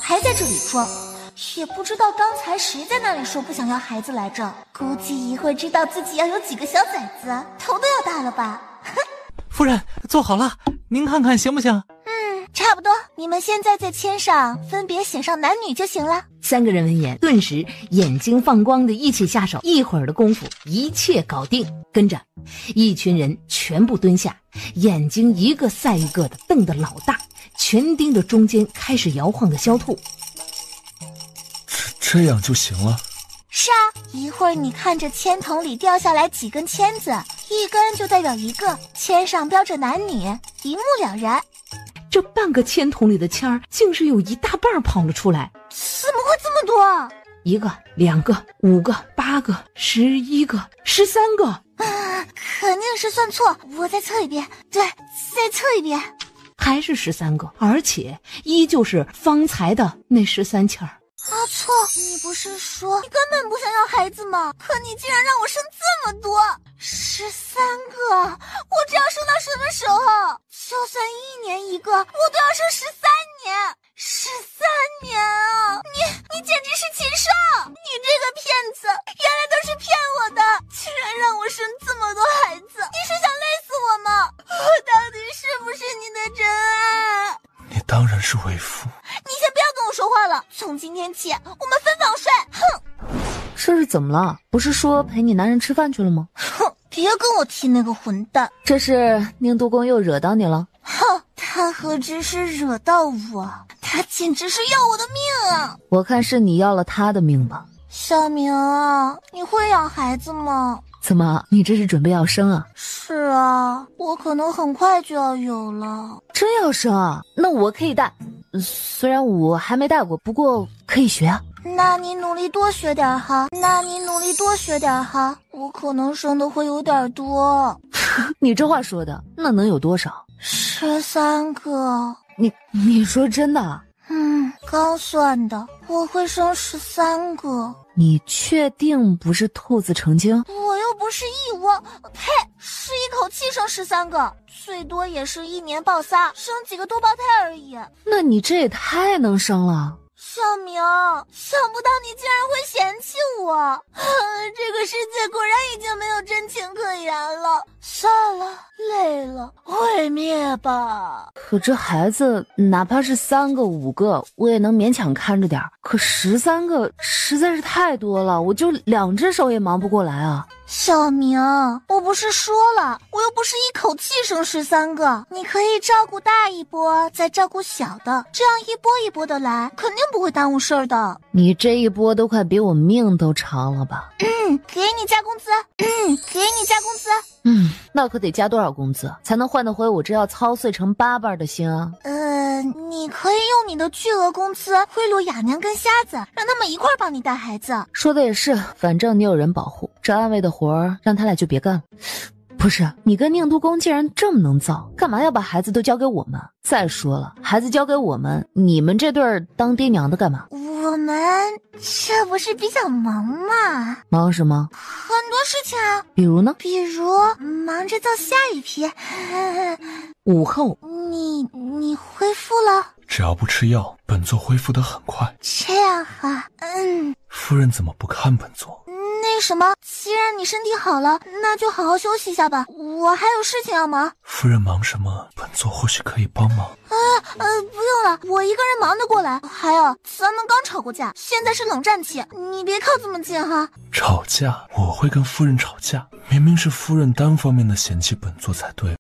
还在这里装，也不知道刚才谁在那里说不想要孩子来着，估计一会儿知道自己要有几个小崽子，头都要大了吧。夫人，做好了，您看看行不行？差不多，你们现在在签上分别写上男女就行了。3个人闻言，顿时眼睛放光的一起下手，一会儿的功夫，一切搞定。跟着，一群人全部蹲下，眼睛一个赛一个的瞪得老大，全盯着中间开始摇晃的小兔。这样就行了？是啊，一会儿你看着签筒里掉下来几根签子，一根就代表一个，签上标着男女，一目了然。这半个签筒里的签儿，竟是有一大半跑了出来。怎么会这么多？1个、2个、5个、8个、11个、13个。肯定是算错，我再测一遍。对，再测一遍。还是13个，而且依旧是方才的那13签儿。阿错，你不是说你根本不想要孩子吗？可你竟然让我生这么多，13个，我这要生到什么时候？就算1年一个，我都要生13年，13年啊！你简直是禽兽！你这个骗子，原来都是骗我的，居然让我生这么多孩子，你是想累死我吗？我到底是不是你的真爱？你当然是为夫。你先不要跟我说话了，从今天起我们分房睡。哼！这是怎么了？不是说陪你男人吃饭去了吗？哼！别跟我提那个混蛋！这是宁都公又惹到你了？哼！他何止是惹到我，他简直是要我的命啊！我看是你要了他的命吧。小明啊，你会养孩子吗？怎么，你这是准备要生啊？是啊，我可能很快就要有了。真要生啊？那我可以带，虽然我还没带过，不过可以学啊。那你努力多学点哈，我可能生的会有点多。你这话说的，那能有多少？13个。你说真的？刚算的，我会生13个。你确定不是兔子成精？我又不是一窝，呸！是一口气生13个，最多也是1年抱仨，生几个多胞胎而已。那你这也太能生了。小明，想不到你竟然会嫌弃我，这个世界果然已经没有真情可言了。算了，累了，毁灭吧。可这孩子哪怕是3个5个，我也能勉强看着点，可13个实在是太多了，我就2只手也忙不过来啊。小明，我不是说了，我又不是一口气生13个，你可以照顾大一波，再照顾小的，这样一波一波的来，肯定不会耽误事儿的。你这一波都快比我命都长了吧？给你加工资。给你加工资。那可得加多少工资才能换得回我这要操碎成8瓣的心啊？你可以用你的巨额工资贿赂哑娘跟瞎子，让他们一块儿帮你带孩子。说的也是，反正你有人保护，这安慰的活儿让他俩就别干了。不是，你跟宁都公既然这么能造，干嘛要把孩子都交给我们？再说了，孩子交给我们，你们这对儿当爹娘的干嘛？我们这不是比较忙吗？忙什么？很多事情啊。比如呢？比如忙着造下一批。午后，你恢复了？只要不吃药，本座恢复得很快。这样啊，夫人怎么不看本座？那什么，既然你身体好了，那就好好休息一下吧。我还有事情要忙。夫人忙什么？本座或许可以帮忙。不用了，我一个人忙得过来。还有，咱们刚吵过架，现在是冷战期，你别靠这么近哈。吵架？我会跟夫人吵架？明明是夫人单方面的嫌弃本座才对，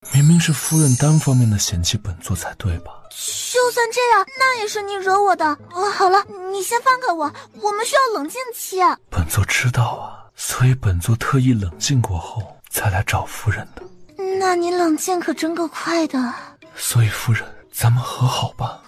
吧？就算这样，那也是你惹我的。好了，你先放开我，我们需要冷静期。本座知道啊，所以本座特意冷静过后才来找夫人的。那你冷静可真够快的。所以夫人，咱们和好吧。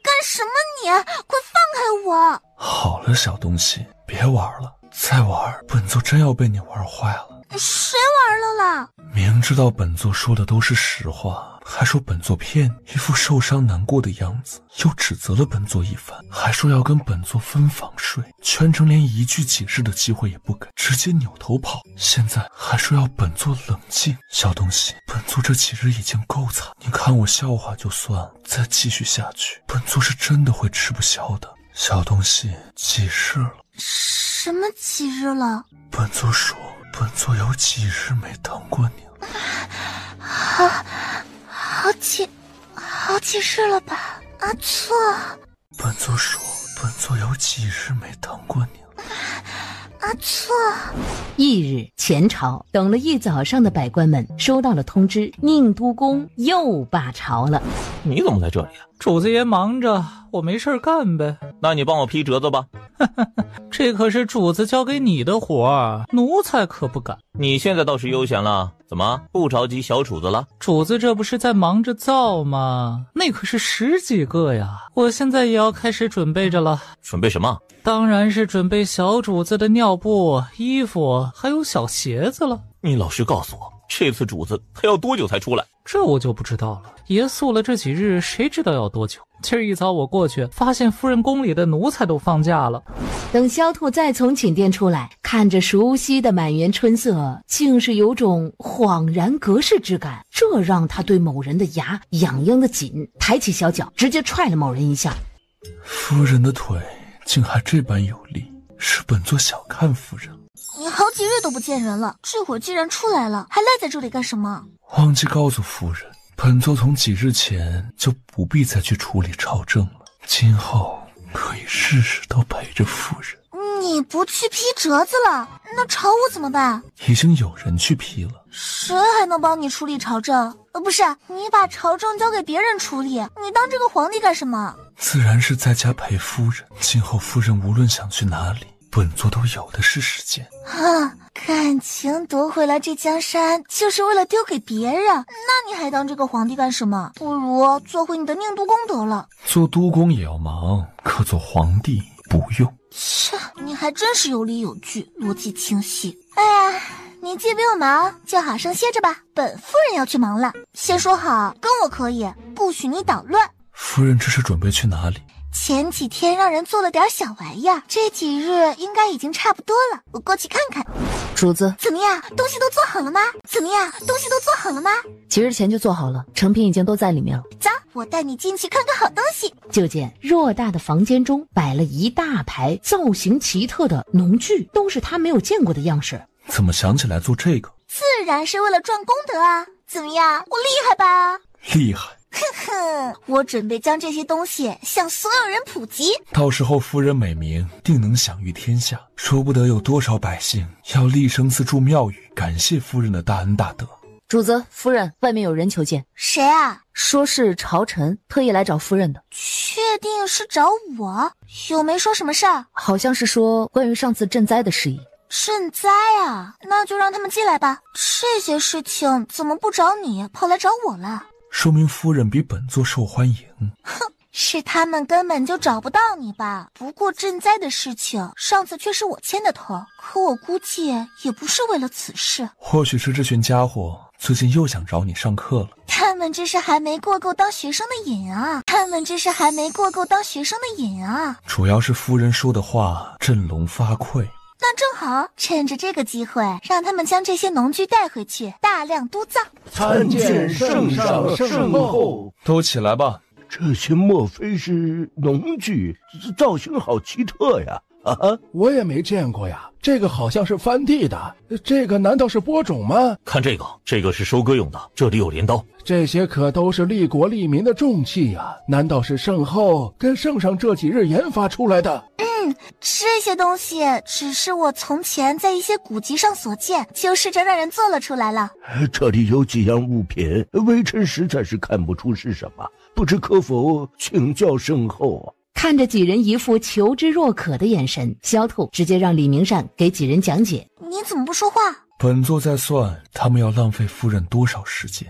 干什么你？快放开我！好了，小东西，别玩了，再玩本座真要被你玩坏了。谁玩了啦？明知道本座说的都是实话，还说本座骗你，一副受伤难过的样子，又指责了本座一番，还说要跟本座分房睡，全程连一句解释的机会也不给，直接扭头跑。现在还说要本座冷静。小东西，本座这几日已经够惨，你看我笑话就算了，再继续下去，本座是真的会吃不消的。小东西，几日了？什么几日了？本座说，本座有几日没当过你了。好几日了吧？阿错。本座说，本座有几日没当过你了。阿错。翌日，前朝等了一早上的百官们收到了通知，宁都公又罢朝了。你怎么在这里啊？主子爷忙着，我没事干呗。那你帮我批折子吧。这可是主子交给你的活儿，奴才可不敢。你现在倒是悠闲了，怎么不着急小主子了？主子这不是在忙着造吗？那可是10几个呀，我现在也要开始准备着了。准备什么？当然是准备小主子的尿布、衣服还有小鞋子了。你老实告诉我，这次主子他要多久才出来？这我就不知道了，爷宿了这几日，谁知道要多久。今儿一早我过去，发现夫人宫里的奴才都放假了。等萧兔再从寝殿出来，看着熟悉的满园春色，竟是有种恍然隔世之感，这让他对某人的牙痒痒的紧，抬起小脚直接踹了某人一下。夫人的腿竟还这般有力，是本座小看夫人。你好几日都不见人了，这会儿既然出来了，还赖在这里干什么？忘记告诉夫人，本座从几日前就不必再去处理朝政了，今后可以事事都陪着夫人。你不去批折子了，那朝务怎么办？已经有人去批了。谁还能帮你处理朝政？不是，你把朝政交给别人处理，你当这个皇帝干什么？自然是在家陪夫人，今后夫人无论想去哪里，本座都有的是时间。感情夺回来这江山就是为了丢给别人，那你还当这个皇帝干什么？不如做回你的宁都公得了。做都公也要忙，可做皇帝不用。切，你还真是有理有据，逻辑清晰。哎呀，你既不用忙，就好生歇着吧。本夫人要去忙了，先说好，跟我可以，不许你捣乱。夫人这是准备去哪里？前几天让人做了点小玩意儿，这几日应该已经差不多了，我过去看看。主子，怎么样？东西都做好了吗？几日前就做好了，成品已经都在里面了。走，我带你进去看看好东西。就见偌大的房间中摆了一大排造型奇特的农具，都是他没有见过的样式。怎么想起来做这个？自然是为了赚功德啊！怎么样，我厉害吧？厉害。我准备将这些东西向所有人普及，到时候夫人美名定能享誉天下，说不得有多少百姓要立生寺筑庙宇，感谢夫人的大恩大德。主子，夫人，外面有人求见。谁啊？说是朝臣特意来找夫人的。确定是找我？有没说什么事儿？好像是说关于上次赈灾的事宜。赈灾啊？那就让他们进来吧。这些事情怎么不找你，跑来找我了？说明夫人比本座受欢迎。是他们根本就找不到你吧？不过赈灾的事情上次却是我牵的头，可我估计也不是为了此事。或许是这群家伙最近又想找你上课了。他们这是还没过够当学生的瘾啊！主要是夫人说的话振聋发聩。那正好，趁着这个机会，让他们将这些农具带回去，大量督造。参见圣上圣后。都起来吧。这些莫非是农具？造型好奇特呀！我也没见过呀。这个好像是翻地的，这个难道是播种吗？看这个是收割用的，这里有镰刀。这些可都是利国利民的重器呀，难道是圣后跟圣上这几日研发出来的？这些东西只是我从前在一些古籍上所见，就试着让人做了出来了。这里有几样物品，微臣实在是看不出是什么，不知可否请教圣后啊？看着几人一副求知若渴的眼神，萧兔直接让李明善给几人讲解。你怎么不说话？本座在算他们要浪费夫人多少时间。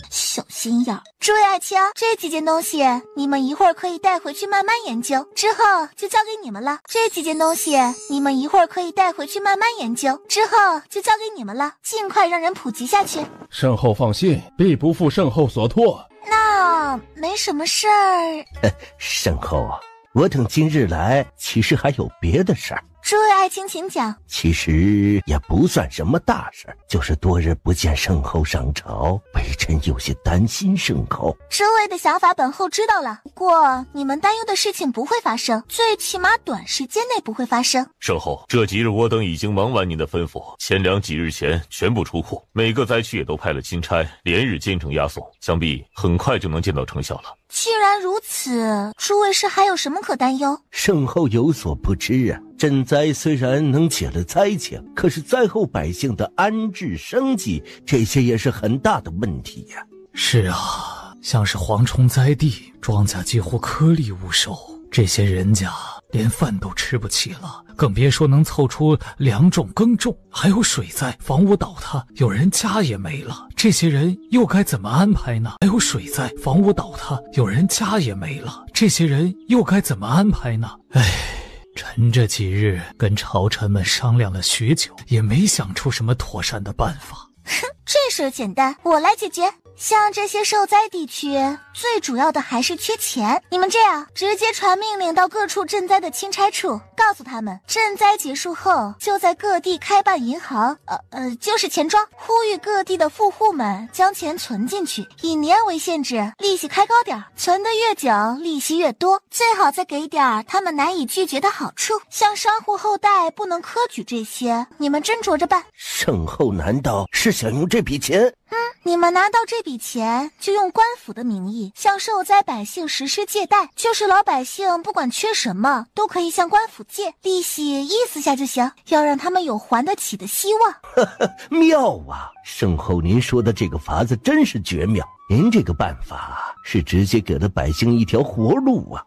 小心眼儿。诸位爱卿，这几件东西你们一会儿可以带回去慢慢研究，之后就交给你们了。这几件东西你们一会儿可以带回去慢慢研究，之后就交给你们了，尽快让人普及下去。圣后放心，必不负圣后所托。那没什么事儿。圣后啊，我等今日来，其实还有别的事儿。诸位爱卿请讲。其实也不算什么大事儿，就是多日不见圣后上朝，微臣有些担心圣后。诸位的想法本后知道了，不过你们担忧的事情不会发生，最起码短时间内不会发生。圣后，这几日我等已经忙完您的吩咐，钱粮几日前全部出库，每个灾区也都派了钦差，连日兼程押送，想必很快就能见到成效了。既然如此，诸位是还有什么可担忧？圣后有所不知啊，赈灾虽然能解了灾情，可是灾后百姓的安置生计，这些也是很大的问题呀。是啊，像是蝗虫灾地，庄稼几乎颗粒无收，这些人家连饭都吃不起了，更别说能凑出2种耕种。还有水灾，房屋倒塌，有人家也没了，这些人又该怎么安排呢？还有水灾，房屋倒塌，有人家也没了，这些人又该怎么安排呢？臣这几日跟朝臣们商量了许久，也没想出什么妥善的办法。这事儿简单，我来解决。像这些受灾地区，最主要的还是缺钱。你们这样，直接传命令到各处赈灾的钦差处，告诉他们，赈灾结束后，就在各地开办银行，就是钱庄，呼吁各地的富户们将钱存进去，以年为限制，利息开高点，存得越久，利息越多，最好再给点他们难以拒绝的好处，像商户后代不能科举这些，你们斟酌着办。圣后难道是想用这笔钱？你们拿到这笔钱，就用官府的名义向受灾百姓实施借贷，就是老百姓不管缺什么，都可以向官府借，利息意思下就行，要让他们有还得起的希望。妙啊！圣后您说的这个法子真是绝妙，您这个办法是直接给了百姓一条活路啊。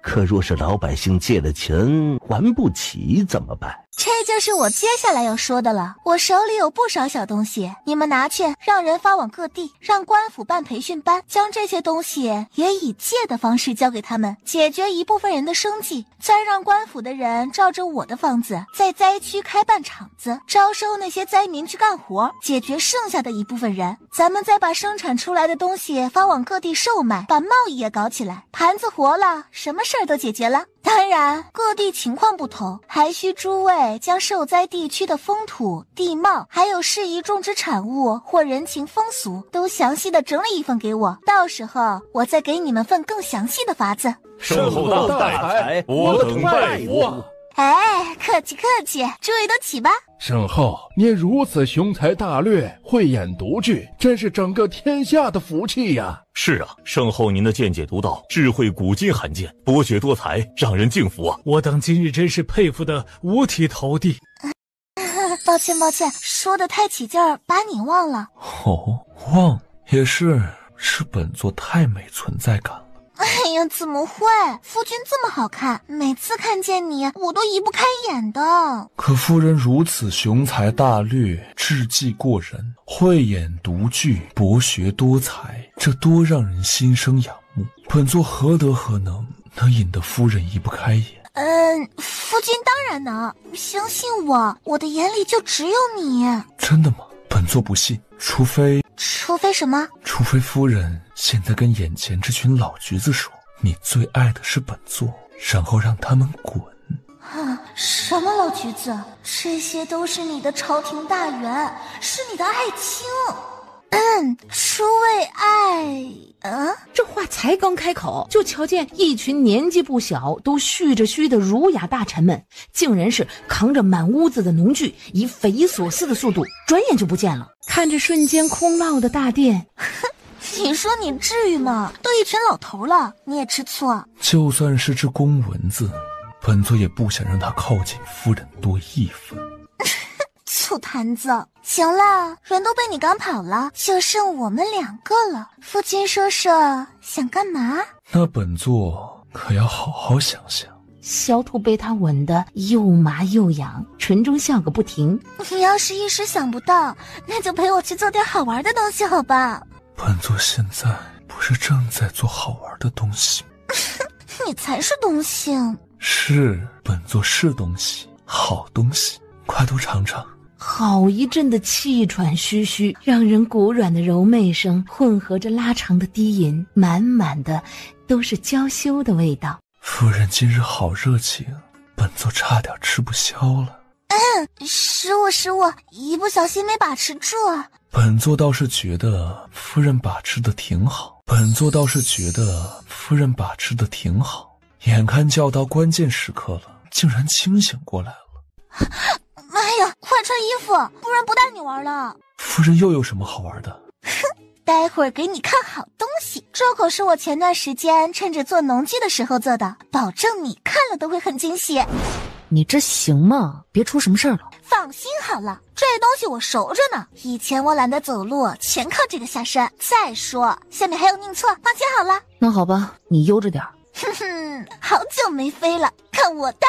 可若是老百姓借了钱还不起怎么办？这就是我接下来要说的了。我手里有不少小东西，你们拿去让人发往各地，让官府办培训班，将这些东西也以借的方式交给他们，解决一部分人的生计，再让官府的人照着我的方子，在灾区开办厂子，招收那些灾民去干活，解决剩下的一部分人。咱们再把生产出来的东西发往各地售卖，把贸易也搞起来，盘子活了，什么事儿都解决了。当然，各地情况不同，还需诸位将受灾地区的风土、地貌，还有适宜种植产物或人情风俗，都详细的整理一份给我，到时候我再给你们份更详细的法子。圣后大才，我等拜服。客气客气，诸位都起吧。圣后，您如此雄才大略，慧眼独具，真是整个天下的福气呀！是啊，圣后您的见解独到，智慧古今罕见，博学多才，让人敬服啊！我等今日真是佩服的五体投地。抱歉，说的太起劲儿，把你忘了。忘也是本座太没存在感了。哎呀，怎么会？夫君这么好看，每次看见你，我都移不开眼的。可夫人如此雄才大略，智计过人，慧眼独具，博学多才，这多让人心生仰慕。本座何德何能引得夫人移不开眼？夫君当然能，相信我，我的眼里就只有你。真的吗？本座不信，除非什么？除非夫人现在跟眼前这群老橘子说，你最爱的是本座，然后让他们滚。什么老橘子？这些都是你的朝廷大员，是你的爱卿。诸位爱，这话才刚开口，就瞧见一群年纪不小都蓄着须的儒雅大臣们，竟然是扛着满屋子的农具，以匪夷所思的速度转眼就不见了。看着瞬间空落的大殿，你说你至于吗？都一群老头了，你也吃醋啊？就算是只公蚊子，本座也不想让他靠近夫人多一分。醋坛子，行了，人都被你赶跑了，就剩我们2个了。夫君说说想干嘛？那本座可要好好想想。小兔被他吻得又麻又痒，唇中笑个不停。你要是一时想不到，那就陪我去做点好玩的东西好吧？本座现在不是正在做好玩的东西吗？你才是东西。是，本座是东西，好东西，快多尝尝。好一阵的气喘吁吁，让人骨软的柔媚声混合着拉长的低吟，满满的都是娇羞的味道。夫人今日好热情，本座差点吃不消了。失误，一不小心没把持住啊。本座倒是觉得夫人把持的挺好，眼看就要到关键时刻了，竟然清醒过来了。妈呀，快穿衣服，不然不带你玩了。夫人又有什么好玩的？待会儿给你看好东西，这可是我前段时间趁着做农具的时候做的，保证你看了都会很惊喜。你这行吗？别出什么事儿了。放心好了，这东西我熟着呢，以前我懒得走路，全靠这个下山。再说下面还有宁错，放心好了。那好吧，你悠着点。哼哼，好久没飞了，看我的。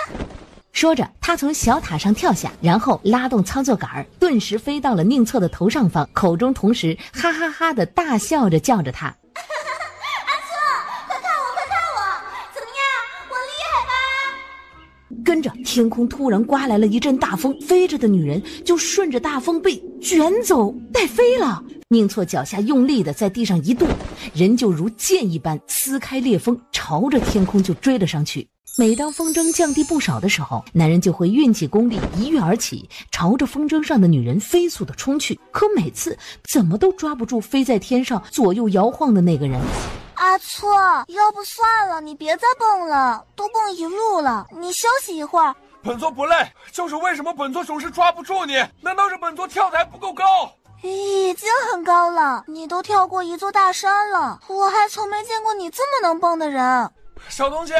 说着，他从小塔上跳下，然后拉动操作杆，顿时飞到了宁错的头上方，口中同时哈哈哈的大笑着叫着他。阿错，快看我，怎么样，我厉害吧？跟着天空突然刮来了一阵大风，飞着的女人就顺着大风被卷走带飞了。宁错脚下用力的在地上一跺，人就如箭一般撕开裂缝，朝着天空就追了上去。每当风筝降低不少的时候，男人就会运起功力一跃而起，朝着风筝上的女人飞速的冲去，可每次怎么都抓不住飞在天上左右摇晃的那个人。阿错，要不算了，你别再蹦了，都蹦一路了，你休息一会儿。本座不累，就是为什么本座总是抓不住你？难道是本座跳得还不够高？已经很高了，你都跳过一座大山了，我还从没见过你这么能蹦的人。小东西，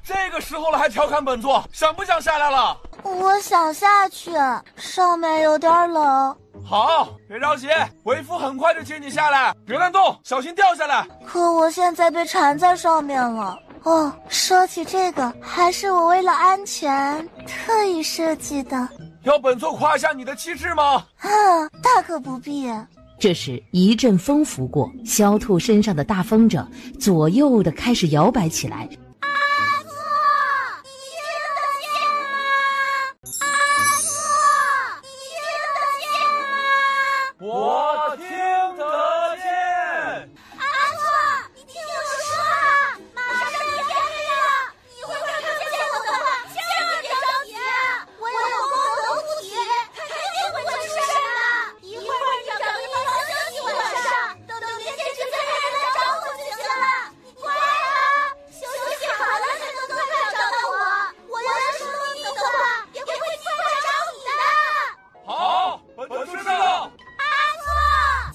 这个时候了还调侃本座，想不想下来了？我想下去，上面有点冷。好，别着急，为夫很快就接你下来，别乱动，小心掉下来。可我现在被缠在上面了。哦，说起这个，还是我为了安全特意设计的。要本座夸下你的气质吗？大可不必。这时一阵风拂过，小兔身上的大风筝左右的开始摇摆起来。阿错，你听得见吗？阿错，你听得见吗？我听得见。阿错，你听我说啊，马上就天黑了，你会看不见我的话，千万别着急，我有功能护体，肯定会出事的。一会儿你找个地方休息一晚上，等天气之前才来找我就行了。乖啊，休息好了才能快快找到我。我要是说了你的话，也会尽快找你的。好，本座知道了。阿错，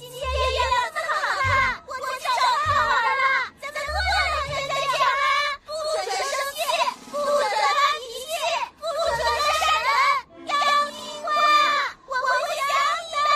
今天月亮这么好看，我就找好玩了，咱们多聊2天再见啊！不准生气，不准发脾气，不准再闪人，要听话，我会想你的。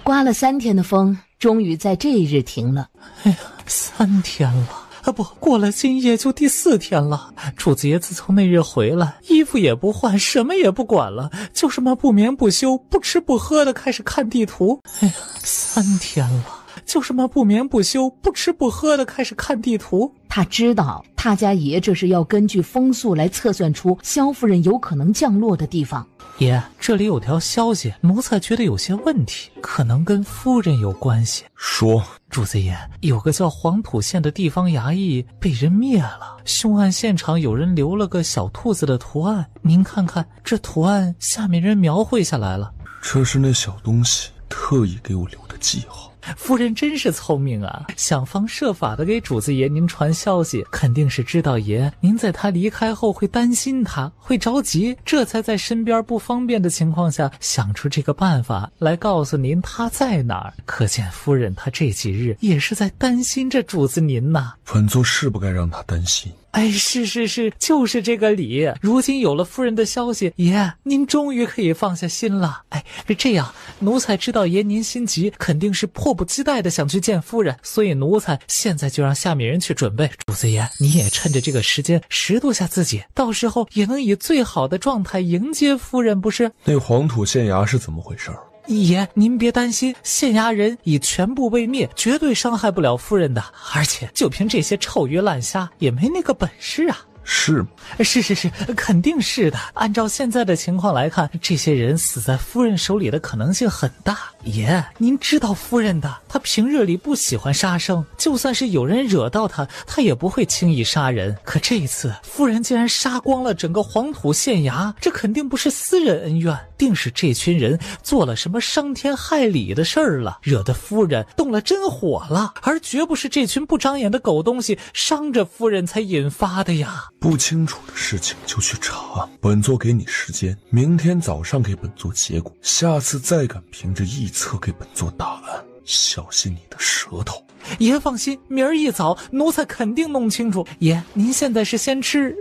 刮了3天的风，终于在这一日停了。哎呀，3天了啊！不，过了今夜就第4天了。主子爷自从那日回来，衣服也不换，什么也不管了，就这么不眠不休、不吃不喝的开始看地图。哎呀，3天了，就这么不眠不休、不吃不喝的开始看地图。他知道他家爷这是要根据风速来测算出萧夫人有可能降落的地方。爷，这里有条消息，奴才觉得有些问题，可能跟夫人有关系。说，主子爷，有个叫黄土县的地方衙役被人灭了，凶案现场有人留了个小兔子的图案，您看看这图案下面人描绘下来了。这是那小东西特意给我留的记号。夫人真是聪明啊，想方设法的给主子爷您传消息，肯定是知道爷您在他离开后会担心他，会着急，这才在身边不方便的情况下想出这个办法来告诉您他在哪儿。可见夫人她这几日也是在担心着主子您呐。本座是不该让他担心，哎，是，就是这个理。如今有了夫人的消息，爷，您终于可以放下心了。哎，这样，奴才知道爷您心急，肯定是迫不及待的想去见夫人，所以奴才现在就让下面人去准备。主子爷，你也趁着这个时间拾掇下自己，到时候也能以最好的状态迎接夫人，不是？那黄土县衙是怎么回事？爷，您别担心，县衙人已全部被灭，绝对伤害不了夫人的。而且就凭这些臭鱼烂虾，也没那个本事啊。是吗？是，肯定是的。按照现在的情况来看，这些人死在夫人手里的可能性很大。爷，您知道夫人的，她平日里不喜欢杀生，就算是有人惹到她，她也不会轻易杀人。可这一次，夫人竟然杀光了整个黄土县衙，这肯定不是私人恩怨，定是这群人做了什么伤天害理的事儿了，惹得夫人动了真火了，而绝不是这群不长眼的狗东西伤着夫人才引发的呀。不清楚的事情就去查，本座给你时间，明天早上给本座结果，下次再敢凭着臆测给本座答案，小心你的舌头。爷放心，明儿一早奴才肯定弄清楚。爷，您现在是先吃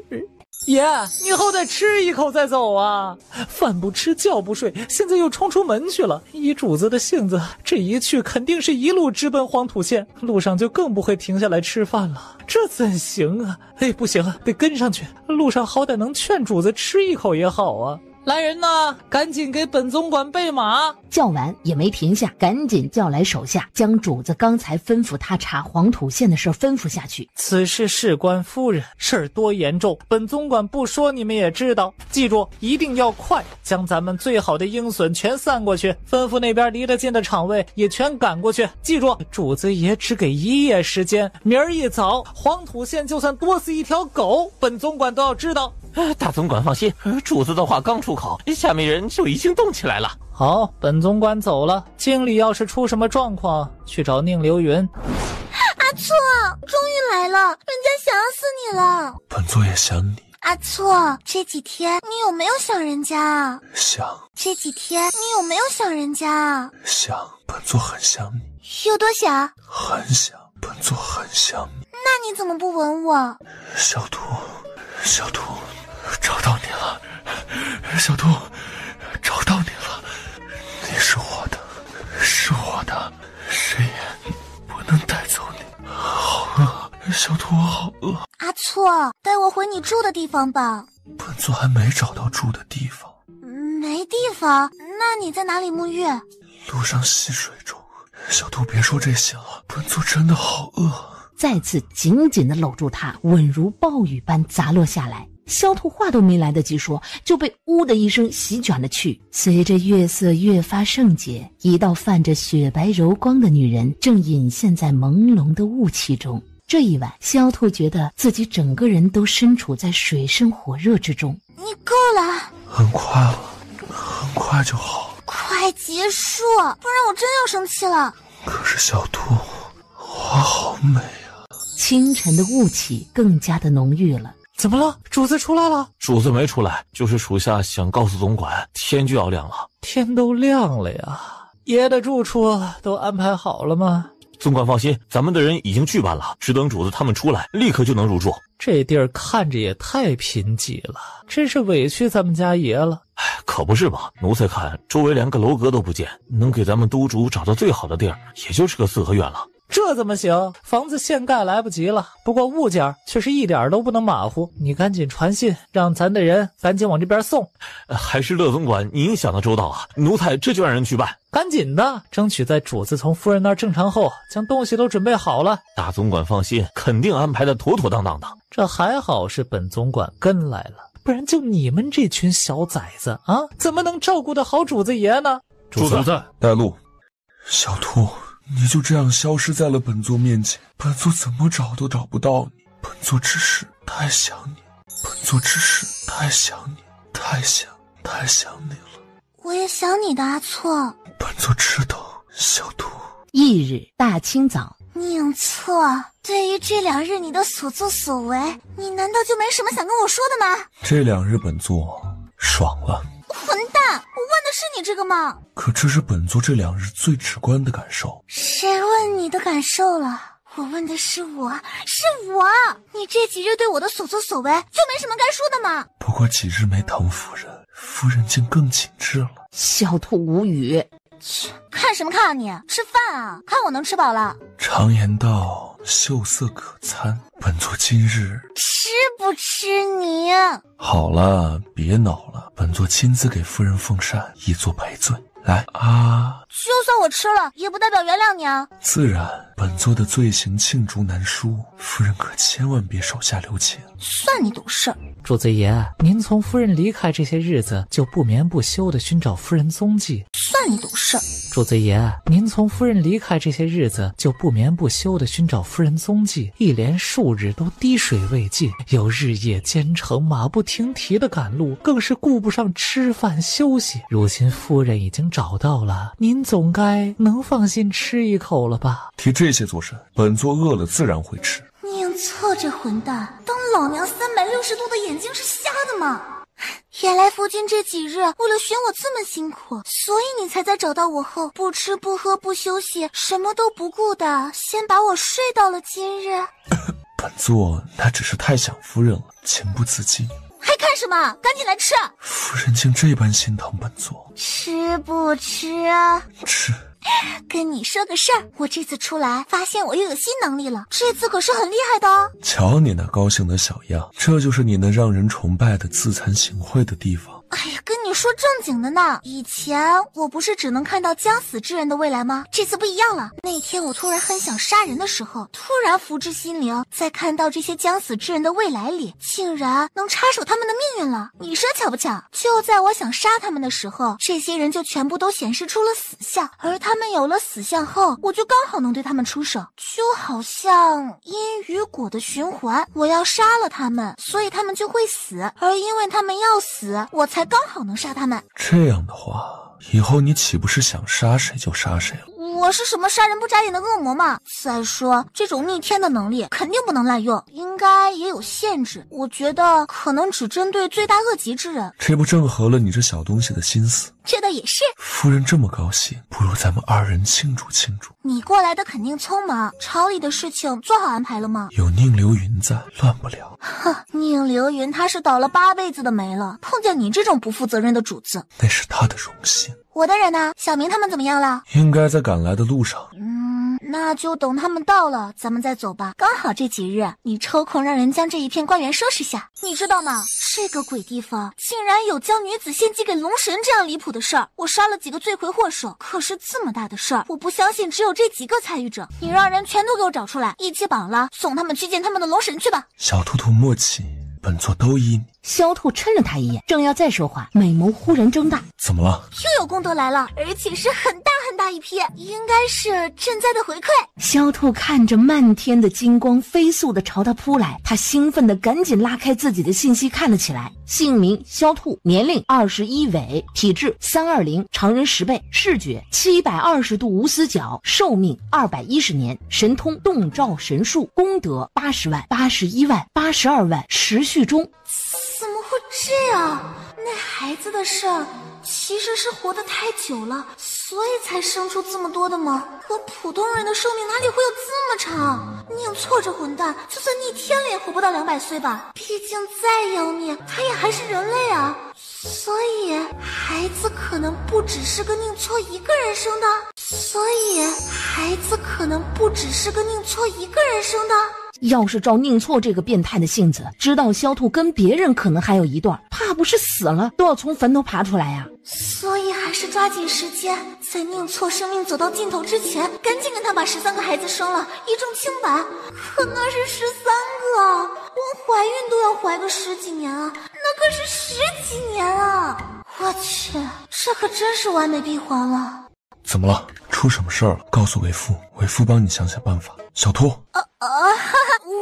爷，你好歹吃一口再走啊！饭不吃觉不睡，现在又冲出门去了。依主子的性子，这一去肯定是一路直奔黄土县，路上就更不会停下来吃饭了。这怎行啊？哎，不行啊，得跟上去。路上好歹能劝主子吃一口也好啊。来人呐，赶紧给本总管备马！叫完也没停下，赶紧叫来手下，将主子刚才吩咐他查黄土县的事吩咐下去。此事事关夫人，事儿多严重，本总管不说你们也知道。记住，一定要快，将咱们最好的鹰隼全散过去，吩咐那边离得近的场卫也全赶过去。记住，主子爷只给1夜时间，明儿一早黄土县就算多死一条狗，本总管都要知道。大总管放心，主子的话刚出口，下面人就已经动起来了。好，本总管走了。经理要是出什么状况，去找宁流云。阿错，终于来了，人家想死你了。本座也想你。阿错，这几天你有没有想人家啊？想。这几天你有没有想人家啊？想，本座很想你。有多想？很想，本座很想你。那你怎么不吻我？小兔，找到你了，小兔，找到你了，你是我的，是我的，谁也不能带走你。好饿，小兔，我好饿。阿错，带我回你住的地方吧。本座还没找到住的地方。没地方？那你在哪里沐浴？路上溪水中。小兔别说这些了，本座真的好饿。再次紧紧地搂住他，吻如暴雨般砸落下来。萧兔话都没来得及说，就被呜的一声席卷了去。随着月色越发圣洁，一道泛着雪白柔光的女人正隐现在朦胧的雾气中。这一晚，萧兔觉得自己整个人都身处在水深火热之中。你够了，很快了，很快就好，快结束，不然我真要生气了。可是小兔，花好美啊。清晨的雾气更加的浓郁了。怎么了？主子出来了？主子没出来，就是属下想告诉总管，天就要亮了。天都亮了呀？爷的住处都安排好了吗？总管放心，咱们的人已经聚办了，只等主子他们出来，立刻就能入住。这地儿看着也太贫瘠了，真是委屈咱们家爷了。哎，可不是嘛，奴才看周围连个楼阁都不见，能给咱们督主找到最好的地儿，也就是个四合院了。这怎么行？房子现盖来不及了，不过物件却是一点都不能马虎。你赶紧传信，让咱的人赶紧往这边送。还是乐总管您想的周到啊，奴才这就让人去办。赶紧的，争取在主子从夫人那儿正常后，将东西都准备好了。大总管放心，肯定安排的妥妥当当的。这还好是本总管跟来了，不然就你们这群小崽子啊，怎么能照顾得好主子爷呢？主子带路。小兔，你就这样消失在了本座面前，本座怎么找都找不到你。本座只是太想你，本座只是太想你，太想你了。我也想你的，阿错。本座知道，小兔。翌日大清早，宁错，对于这2日你的所作所为，你难道就没什么想跟我说的吗？这2日本座爽了。混蛋，我问的是你这个吗？可这是本座这2日最直观的感受。谁问你的感受了？我问的是我，你这几日对我的所作所为，就没什么该说的吗？不过几日没疼夫人，夫人竟更紧致了。萧兔无语。切，看什么看啊你？吃饭啊？看我能吃饱了。常言道，秀色可餐，本座今日吃不吃你？好了，别恼了，本座亲自给夫人奉膳，以作赔罪。来啊！就算我吃了，也不代表原谅你啊。自然，本座的罪行罄竹难书，夫人可千万别手下留情。算你懂事。主子爷，您从夫人离开这些日子，就不眠不休地寻找夫人踪迹。算你懂事。主子爷，您从夫人离开这些日子，就不眠不休地寻找夫人踪迹，一连数日都滴水未进，又日夜兼程，马不停蹄地赶路，更是顾不上吃饭休息。如今夫人已经找到了，您总该能放心吃一口了吧？提这些做甚？本座饿了自然会吃。宁错这混蛋，当老娘360度的眼睛是瞎的吗？原来夫君这几日为了寻我这么辛苦，所以你才在找到我后不吃不喝不休息，什么都不顾的先把我睡到了今日。本座那只是太想夫人了，情不自禁。还看什么？赶紧来吃！夫人竟这般心疼本座，吃不吃？吃。跟你说个事儿，我这次出来发现我又有新能力了，这次可是很厉害的哦。瞧你那高兴的小样，这就是你那让人崇拜的自惭形秽的地方。哎呀，跟你说正经的呢，以前我不是只能看到将死之人的未来吗？这次不一样了。那天我突然很想杀人的时候，突然福至心灵，在看到这些将死之人的未来里，竟然能插手他们的命运了。你说巧不巧？就在我想杀他们的时候，这些人就全部都显示出了死相，而他们有了死相后，我就刚好能对他们出手，就好像因与果的循环。我要杀了他们，所以他们就会死，而因为他们要死，我才刚好能杀他们。这样的话，以后你岂不是想杀谁就杀谁了？我是什么杀人不眨眼的恶魔吗？再说这种逆天的能力肯定不能滥用，应该也有限制。我觉得可能只针对罪大恶极之人。这不正合了你这小东西的心思？这倒也是。夫人这么高兴，不如咱们2人庆祝庆祝。你过来的肯定匆忙，朝里的事情做好安排了吗？有宁流云在，乱不了。哼，宁流云他是倒了8辈子的霉了，碰见你这种不负责任的主子，那是他的荣幸。我的人呢？小明他们怎么样了？应该在赶来的路上。那就等他们到了，咱们再走吧。刚好这几日你抽空让人将这一片官园收拾下。你知道吗？这个鬼地方竟然有将女子献祭给龙神这样离谱的事儿。我杀了几个罪魁祸首，可是这么大的事儿，我不相信只有这几个参与者。你让人全都给我找出来，一起绑了，送他们去见他们的龙神去吧。小兔兔默契，本座都依你。萧兔嗔了他一眼，正要再说话，美眸忽然睁大。怎么了？又有功德来了，而且是很大很大一批，应该是赈灾的回馈。萧兔看着漫天的金光飞速的朝他扑来，他兴奋的赶紧拉开自己的信息看了起来。姓名萧兔，年龄21尾，体质320，常人10倍，视觉720度无死角，寿命210年，神通洞照神术，功德80万、81万、82万，持续中。怎么会这样？那孩子的事儿其实是活得太久了，所以才生出这么多的吗？可普通人的寿命哪里会有这么长？宁错这混蛋，就算逆天了也活不到200岁吧？毕竟再妖孽，他也还是人类啊。所以孩子可能不只是个宁错一个人生的。要是照宁错这个变态的性子，知道萧兔跟别人可能还有一段，怕不是死了都要从坟头爬出来呀。所以还是抓紧时间，在宁错生命走到尽头之前，赶紧跟他把13个孩子生了，一证清白。可那是13个，光怀孕都要怀个10几年啊，那可是10几年啊！我去，这可真是完美闭环了。怎么了？出什么事儿了？告诉为父，为父帮你想想办法。小兔，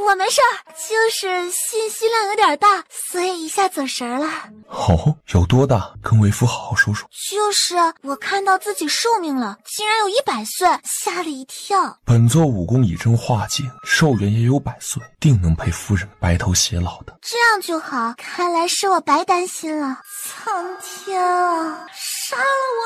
我没事儿，就是信息量有点大，所以一下走神了。哦，有多大？跟为父好好说说。就是我看到自己寿命了，竟然有100岁，吓了一跳。本座武功以真化境，寿元也有100岁，定能陪夫人白头偕老的。这样就好，看来是我白担心了。苍天啊，杀了我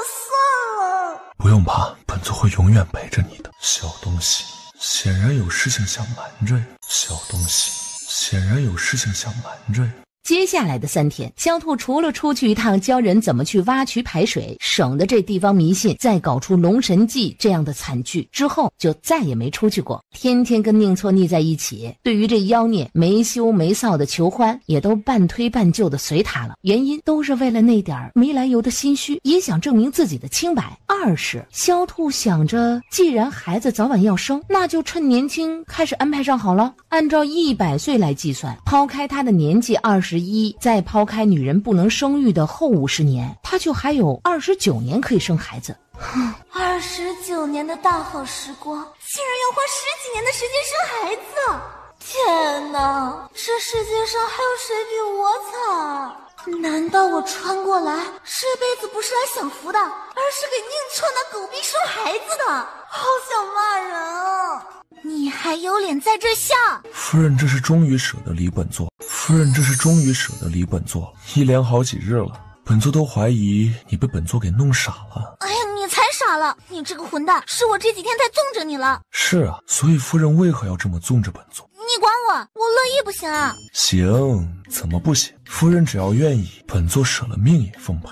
算了。不用怕，本座会永远陪着你的。小东西，显然有事情想瞒着呀，小东西，显然有事情想瞒着呀。接下来的3天，小兔除了出去一趟教人怎么去挖渠排水，省得这地方迷信再搞出龙神祭这样的惨剧之后，就再也没出去过，天天跟宁错腻在一起。对于这妖孽没羞没臊的求欢，也都半推半就的随他了，原因都是为了那点没来由的心虚，也想证明自己的清白。二是小兔想着，既然孩子早晚要生，那就趁年轻开始安排上好了。按照100岁来计算，抛开他的年纪21，再抛开女人不能生育的后50年，他就还有29年可以生孩子。29年的大好时光，竟然要花10几年的时间生孩子！天哪，这世界上还有谁比我惨？难道我穿过来这辈子不是来享福的，而是给宁错那狗逼生孩子的？好想骂人啊！你还有脸在这笑？夫人这是终于舍得离本座，夫人这是终于舍得离本座了，一连好几日了，本座都怀疑你被本座给弄傻了。哎呀，你才傻了！你这个混蛋，是我这几天太纵着你了。是啊，所以夫人为何要这么纵着本座？你管我，我乐意不行啊？行，怎么不行？夫人只要愿意，本座舍了命也奉陪。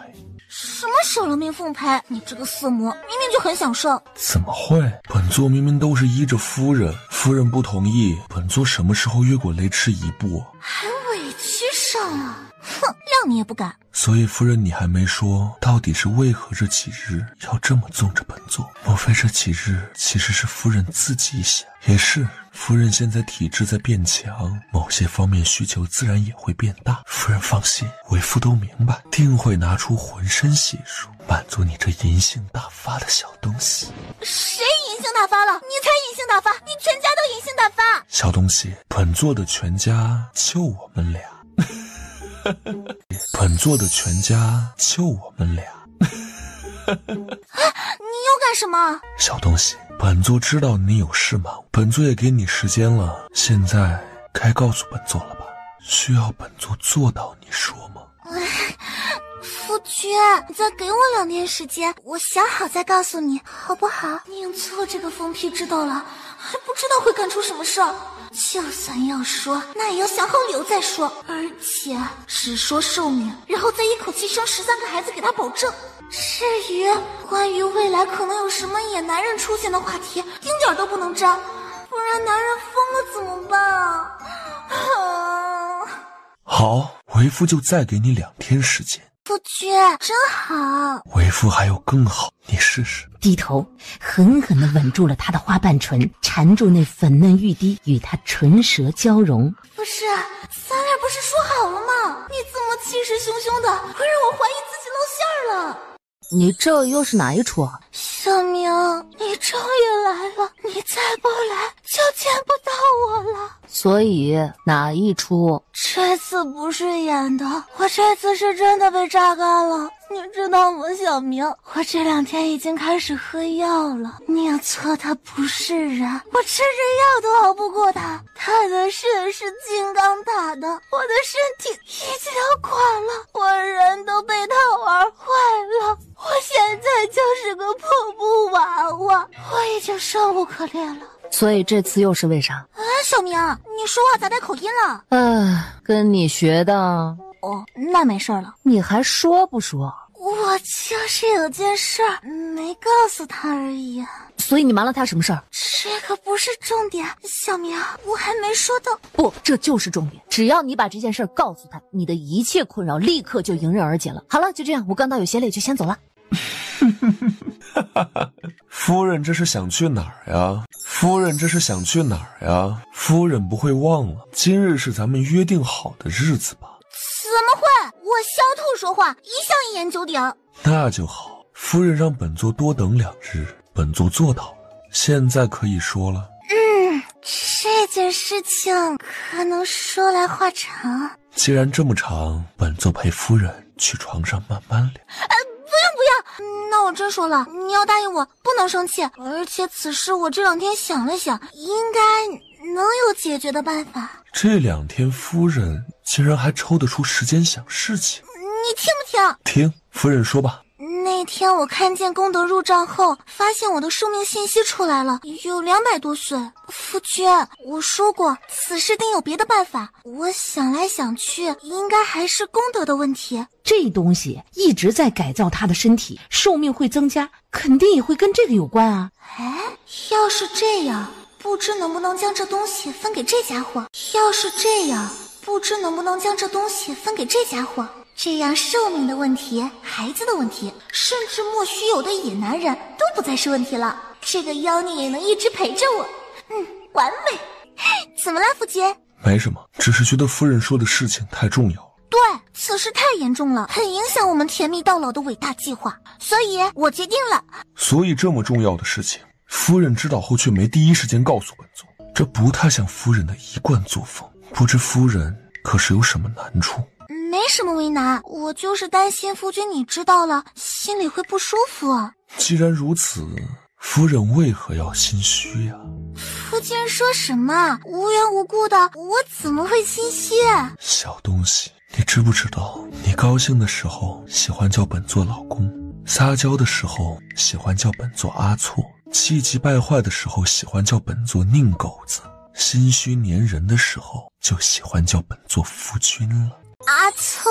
什么舍了命奉陪？你这个色魔，明明就很享受。怎么会？本座明明都是依着夫人，夫人不同意，本座什么时候越过雷池一步？还委屈上了？哼，谅你也不敢。所以夫人，你还没说，到底是为何这几日要这么纵着本座？莫非这几日其实是夫人自己想？也是，夫人现在体质在变强，某些方面需求自然也会变大。夫人放心，为夫都明白，定会拿出浑身解数，满足你这淫性大发的小东西。谁淫性大发了？你才淫性大发，你全家都淫性大发。小东西，本座的全家就我们俩。本座的全家就我们俩。你又干什么？小东西，本座知道你有事忙，本座也给你时间了，现在该告诉本座了吧？需要本座做到你说吗？夫君，你再给我2天时间，我想好再告诉你，好不好？宁错这个疯批知道了，还不知道会干出什么事儿。就算要说，那也要想好理由再说，而且只说寿命，然后再一口气生13个孩子给他保证。至于关于未来可能有什么野男人出现的话题，丁点都不能沾，不然男人疯了怎么办啊？好，为夫就再给你2天时间。夫君真好，为夫还有更好，你试试。低头狠狠地吻住了他的花瓣唇，缠住那粉嫩玉滴，与他唇舌交融。不是，咱俩不是说好了吗？你这么气势汹汹的，会让我怀疑自己露馅了。你这又是哪一出啊？小明，你终于来了，你再不来就见不到我了。所以哪一出？这次不是演的，我这次是真的被榨干了。你知道吗，小明？我这2天已经开始喝药了。宁错他不是人，我吃着药都熬不过他。他的肾是金刚打的，我的身体已经要垮了，我人都被他玩坏了。我现在就是个破布娃娃，我已经生无可恋了。所以这次又是为啥？小明，你说话咋带口音了？跟你学的。哦，那没事了。你还说不说？我就是有件事儿没告诉他而已。所以你瞒了他什么事儿？这个不是重点，小明，我还没说到。不，这就是重点。只要你把这件事儿告诉他，你的一切困扰立刻就迎刃而解了。好了，就这样，我刚到有些累，就先走了。夫人这是想去哪儿呀？夫人这是想去哪儿呀？夫人不会忘了，今日是咱们约定好的日子吧？怎么会？我小兔说话一向一言九鼎。那就好，夫人让本座多等2日，本座做到了，现在可以说了。这件事情可能说来话长。既然这么长，本座陪夫人去床上慢慢聊。不要，那我真说了，你要答应我，不能生气。而且此事我这2天想了想，应该能有解决的办法。这2天夫人竟然还抽得出时间想事情，你听不听？听，夫人说吧。那那天我看见功德入账后，发现我的寿命信息出来了，有200多岁。夫君，我说过此事定有别的办法，我想来想去，应该还是功德的问题。这东西一直在改造他的身体，寿命会增加，肯定也会跟这个有关啊。要是这样，不知能不能将这东西分给这家伙？要是这样，不知能不能将这东西分给这家伙？这样寿命的问题、孩子的问题，甚至莫须有的野男人都不再是问题了。这个妖孽也能一直陪着我，完美。怎么了，夫君？没什么，只是觉得夫人说的事情太重要了。对，此事太严重了，很影响我们甜蜜到老的伟大计划，所以我决定了。所以这么重要的事情，夫人知道后却没第一时间告诉本座，这不太像夫人的一贯作风。不知夫人可是有什么难处？没什么为难，我就是担心夫君你知道了，心里会不舒服啊。既然如此，夫人为何要心虚呀？夫君说什么？无缘无故的，我怎么会心虚？小东西，你知不知道，你高兴的时候喜欢叫本座老公，撒娇的时候喜欢叫本座阿错，气急败坏的时候喜欢叫本座宁狗子，心虚粘人的时候就喜欢叫本座夫君了。阿错，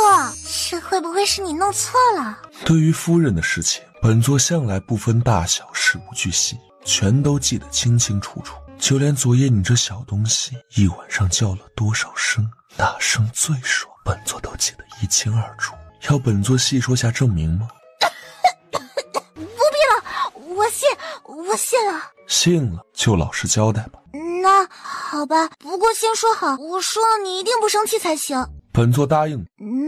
这会不会是你弄错了？对于夫人的事情，本座向来不分大小，事无巨细，全都记得清清楚楚。就连昨夜你这小东西一晚上叫了多少声，哪声最爽，本座都记得一清二楚。要本座细说下证明吗？不必了，我谢了。信了就老实交代吧。那好吧，不过先说好，我说了你一定不生气才行。本座答应。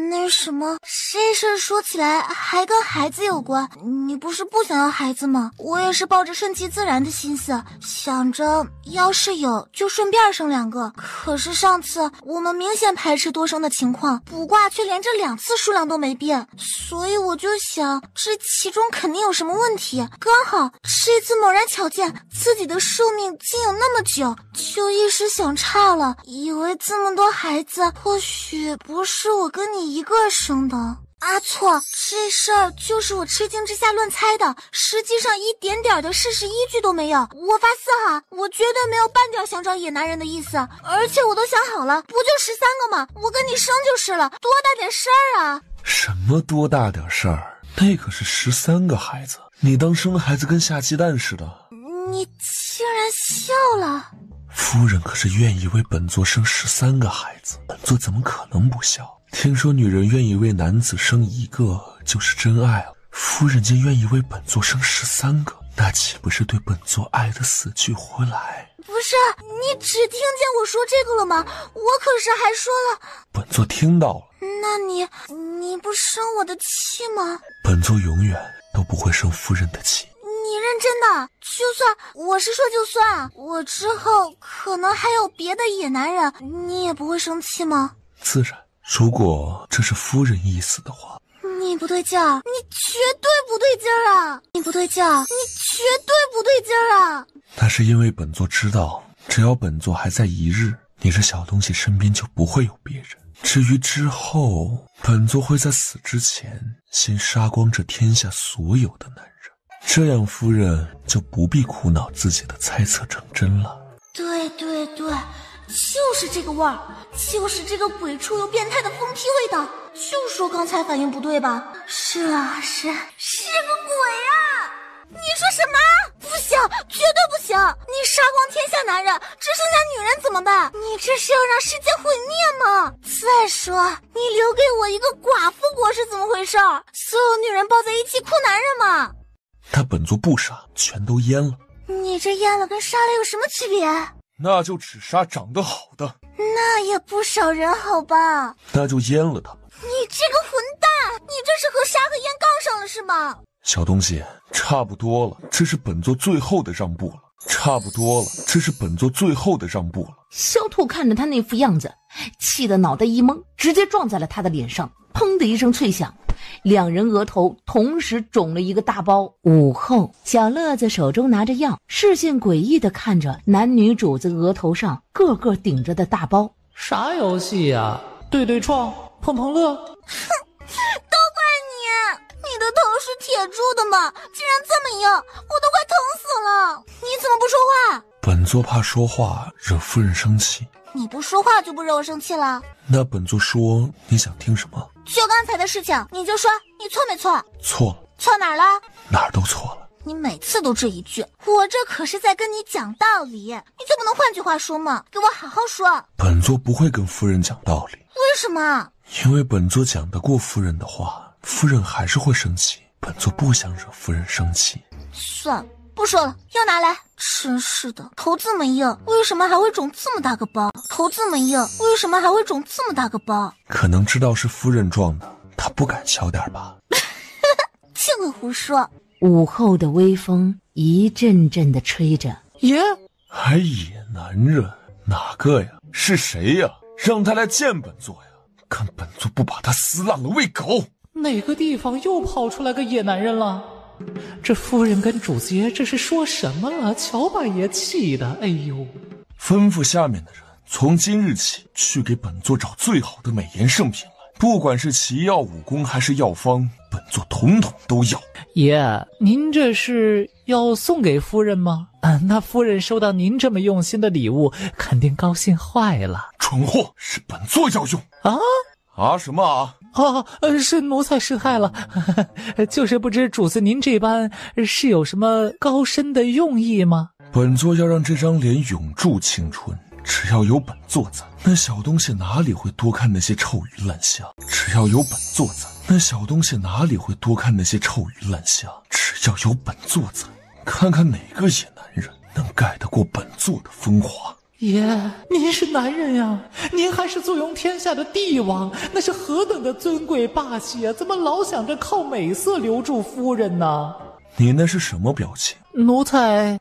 那什么，这事说起来还跟孩子有关，你不是不想要孩子吗？我也是抱着顺其自然的心思，想着要是有就顺便生2个。可是上次我们明显排斥多生的情况，卜卦却连着2次数量都没变，所以我就想这其中肯定有什么问题。刚好这次猛然巧见自己的寿命竟有那么久，就一时想差了，以为这么多孩子或许不是我跟你一个生的。阿错，这事儿就是我吃惊之下乱猜的，实际上一点点的事实依据都没有。我发誓哈，我绝对没有半点想找野男人的意思，而且我都想好了，不就13个吗？我跟你生就是了，多大点事儿啊？什么多大点事儿？那可是13个孩子，你当生孩子跟下鸡蛋似的？你竟然笑了。夫人可是愿意为本座生13个孩子，本座怎么可能不笑？听说女人愿意为男子生1个就是真爱了，夫人竟愿意为本座生13个，那岂不是对本座爱得死去活来？不是，你只听见我说这个了吗？我可是还说了。本座听到了。那你不生我的气吗？本座永远都不会生夫人的气。你认真的？就算我是说就算，我之后可能还有别的野男人，你也不会生气吗？自然，如果这是夫人意思的话。你不对劲儿，你绝对不对劲儿啊！你不对劲儿，你绝对不对劲儿啊！那是因为本座知道，只要本座还在一日，你这小东西身边就不会有别人。至于之后，本座会在死之前先杀光这天下所有的男人。这样夫人就不必苦恼自己的猜测成真了。对，就是这个味儿，就是这个鬼畜又变态的疯批味道。就说刚才反应不对吧？是啊，是个鬼啊！你说什么？不行，绝对不行！你杀光天下男人，只剩下女人怎么办？你这是要让世界毁灭吗？再说，你留给我一个寡妇国是怎么回事？所有女人抱在一起哭男人吗？那本座不杀，全都阉了。你这阉了跟杀了有什么区别？那就只杀长得好的。那也不少人好吧？那就阉了他们。你这个混蛋，你这是和杀和阉杠上了是吗？小东西，差不多了，这是本座最后的让步了。差不多了，这是本座最后的让步了。萧兔看着他那副样子，气得脑袋一懵，直接撞在了他的脸上，砰的一声脆响，两人额头同时肿了一个大包。午后，小乐子手中拿着药，视线诡异地看着男女主子额头上个个顶着的大包。啥游戏呀？对对撞，碰碰乐。都怪你，你的头是铁铁铸的嘛，竟然这么硬，我都快疼死了！你怎么不说话？本座怕说话惹夫人生气。你不说话就不惹我生气了？那本座说你想听什么？就刚才的事情，你就说你错没错？错了。错哪儿了？哪儿都错了。你每次都这一句，我这可是在跟你讲道理，你就不能换句话说吗？给我好好说。本座不会跟夫人讲道理。为什么？因为本座讲得过夫人的话，夫人还是会生气。本座不想惹夫人生气。算了，不说了，药拿来。真是的，头这么硬，为什么还会肿这么大个包？头这么硬，为什么还会肿这么大个包？可能知道是夫人撞的，他不敢小点吧。净会胡说。午后的微风一阵阵的吹着。爷，还野男人？哪个呀？是谁呀？让他来见本座呀！看本座不把他撕烂了喂狗！哪个地方又跑出来个野男人了？这夫人跟主子爷这是说什么了？瞧把爷气的，哎呦！吩咐下面的人从今日起去给本座找最好的美颜圣品来，不管是奇药武功还是药方，本座统统都要。爷，您这是要送给夫人吗？那夫人收到您这么用心的礼物，肯定高兴坏了。蠢货，是本座要用啊什么啊？是奴才失态了，就是不知主子您这般是有什么高深的用意吗？本座要让这张脸永驻青春，只要有本座在，那小东西哪里会多看那些臭鱼烂虾？只要有本座在，那小东西哪里会多看那些臭鱼烂虾？只要有本座在，看看哪个野男人能盖得过本座的风华。爷，您是男人呀，您还是坐拥天下的帝王，那是何等的尊贵霸气啊！怎么老想着靠美色留住夫人呢？你那是什么表情？奴才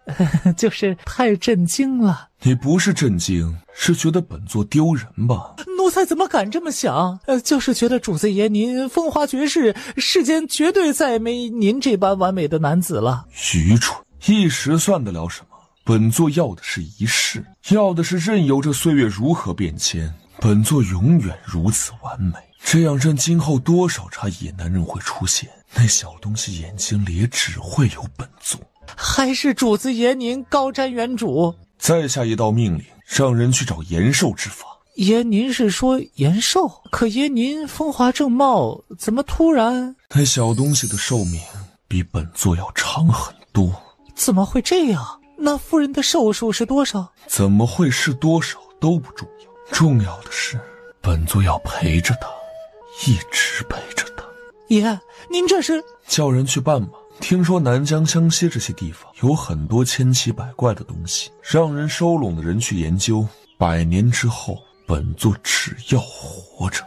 就是太震惊了。你不是震惊，是觉得本座丢人吧？奴才怎么敢这么想？就是觉得主子爷您风华绝世，世间绝对再没您这般完美的男子了。愚蠢，一时算得了什么？本座要的是一世，要的是任由这岁月如何变迁，本座永远如此完美。这样朕今后多少茬野男人会出现，那小东西眼睛里也只会有本座。还是主子爷您高瞻远瞩。再下一道命令，让人去找延寿之法。爷您是说延寿？可爷您风华正茂，怎么突然……那小东西的寿命比本座要长很多。怎么会这样？那夫人的寿数是多少？怎么会是多少都不重要，重要的是本座要陪着她，一直陪着她。爷，您这是叫人去办吧。听说南疆、湘西这些地方有很多千奇百怪的东西，让人收拢的人去研究，100年之后本座只要活着。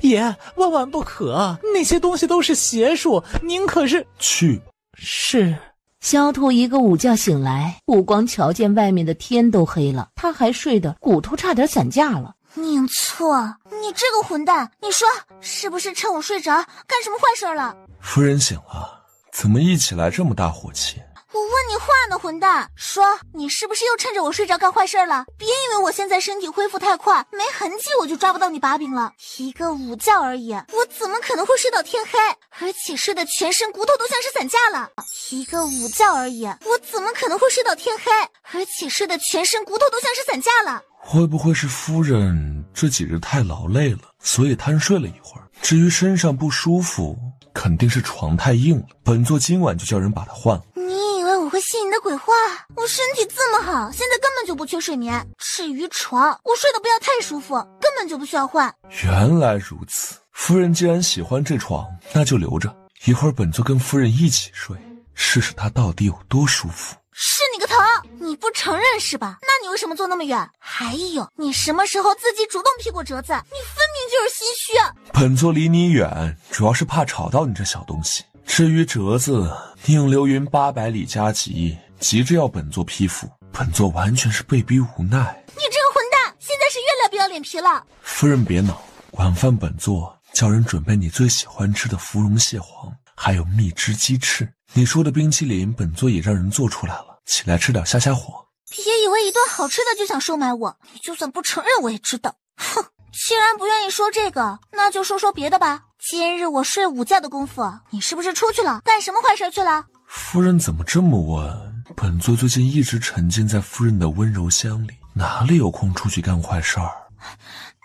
爷，万万不可，那些东西都是邪术，您可是……去吧。是。小兔一个午觉醒来，不光瞧见外面的天都黑了，他还睡得骨头差点散架了。宁错，你这个混蛋，你说是不是趁我睡着干什么坏事了？夫人醒了，怎么一起来这么大火气？我问你话呢，混蛋！说你是不是又趁着我睡着干坏事了？别以为我现在身体恢复太快，没痕迹我就抓不到你把柄了。一个午觉而已，我怎么可能会睡到天黑？而且睡得全身骨头都像是散架了。一个午觉而已，我怎么可能会睡到天黑？而且睡得全身骨头都像是散架了。会不会是夫人这几日太劳累了，所以贪睡了一会儿？至于身上不舒服，肯定是床太硬了，本座今晚就叫人把它换了。你以为我会信你的鬼话？我身体这么好，现在根本就不缺睡眠。至于床，我睡得不要太舒服，根本就不需要换。原来如此，夫人既然喜欢这床，那就留着。一会儿本座跟夫人一起睡，试试她到底有多舒服。是你个头！你不承认是吧？那你为什么坐那么远？还有，你什么时候自己主动劈过折子？你分明就是心虚啊！本座离你远，主要是怕吵到你这小东西。至于折子，宁流云800里加急，急着要本座批复，本座完全是被逼无奈。你这个混蛋，现在是越来不要脸皮了。夫人别恼，晚饭本座叫人准备你最喜欢吃的芙蓉蟹黄，还有蜜汁鸡翅。你说的冰淇淋本座也让人做出来了，起来吃点下下火。别以为一顿好吃的就想收买我，你就算不承认我也知道。哼，既然不愿意说这个，那就说说别的吧。今日我睡午觉的功夫，你是不是出去了？干什么坏事去了？夫人怎么这么问？本座最近一直沉浸在夫人的温柔乡里，哪里有空出去干坏事儿？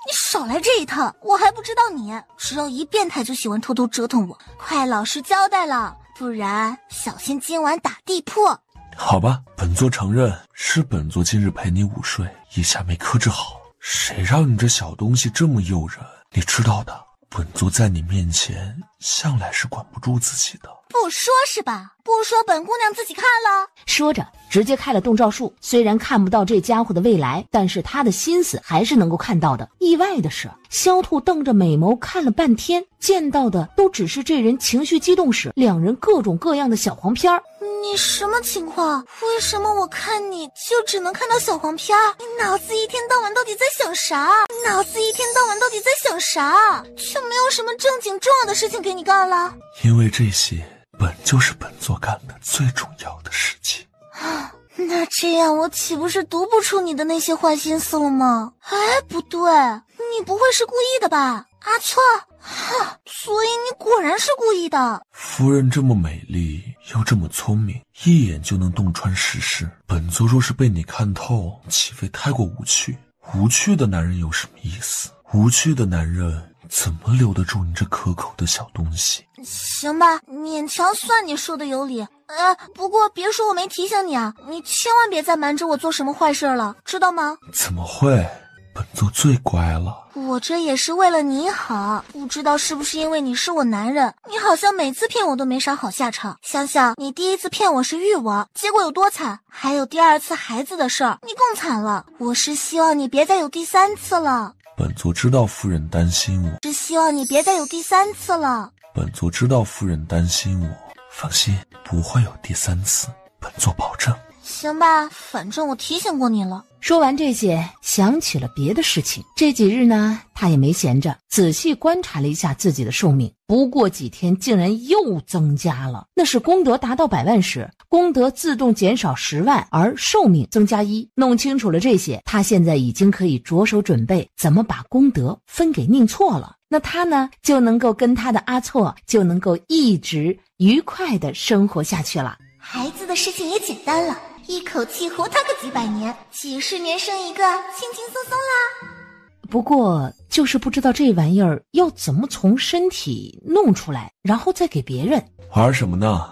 你少来这一套，我还不知道你，只要一变态就喜欢偷偷折腾我，快老实交代了，不然小心今晚打地铺。好吧，本座承认是本座今日陪你午睡，一下没克制好。谁让你这小东西这么诱人？你知道的，本座在你面前向来是管不住自己的。不说是吧？不说本姑娘自己看了。说着直接开了洞兆术，虽然看不到这家伙的未来，但是他的心思还是能够看到的。意外的是，萧兔瞪着美眸看了半天，见到的都只是这人情绪激动时两人各种各样的小黄片儿。你什么情况？为什么我看你就只能看到小黄片？你脑子一天到晚到底在想啥？就没有什么正经重要的事情给你干了？因为这些本就是本座干的最重要的事情。那这样我岂不是读不出你的那些坏心思了吗？哎，不对，你不会是故意的吧？阿错，所以你果然是故意的。夫人这么美丽又这么聪明，一眼就能洞穿世事，本座若是被你看透，岂非太过无趣？无趣的男人有什么意思？无趣的男人怎么留得住你这可口的小东西？行吧，勉强算你说的有理。不过别说我没提醒你啊，你千万别再瞒着我做什么坏事了，知道吗？怎么会？本座最乖了。我这也是为了你好，不知道是不是因为你是我男人，你好像每次骗我都没啥好下场。想想你第一次骗我是欲我，结果有多惨，还有第二次孩子的事儿，你更惨了。我是希望你别再有第三次了。本座知道夫人担心我，是希望你别再有第三次了。本座知道夫人担心我，放心，不会有第三次，本座保证。行吧，反正我提醒过你了。说完这些，想起了别的事情。这几日呢，他也没闲着，仔细观察了一下自己的寿命，不过几天竟然又增加了。那是功德达到100万时，功德自动减少10万，而寿命增加1。弄清楚了这些，他现在已经可以着手准备怎么把功德分给宁错了。那他呢，就能够跟他的阿错就能够一直愉快地生活下去了。孩子的事情也简单了，一口气活他个几百年，几十年生一个，轻轻松松啦。不过就是不知道这玩意儿要怎么从身体弄出来，然后再给别人。玩什么呢？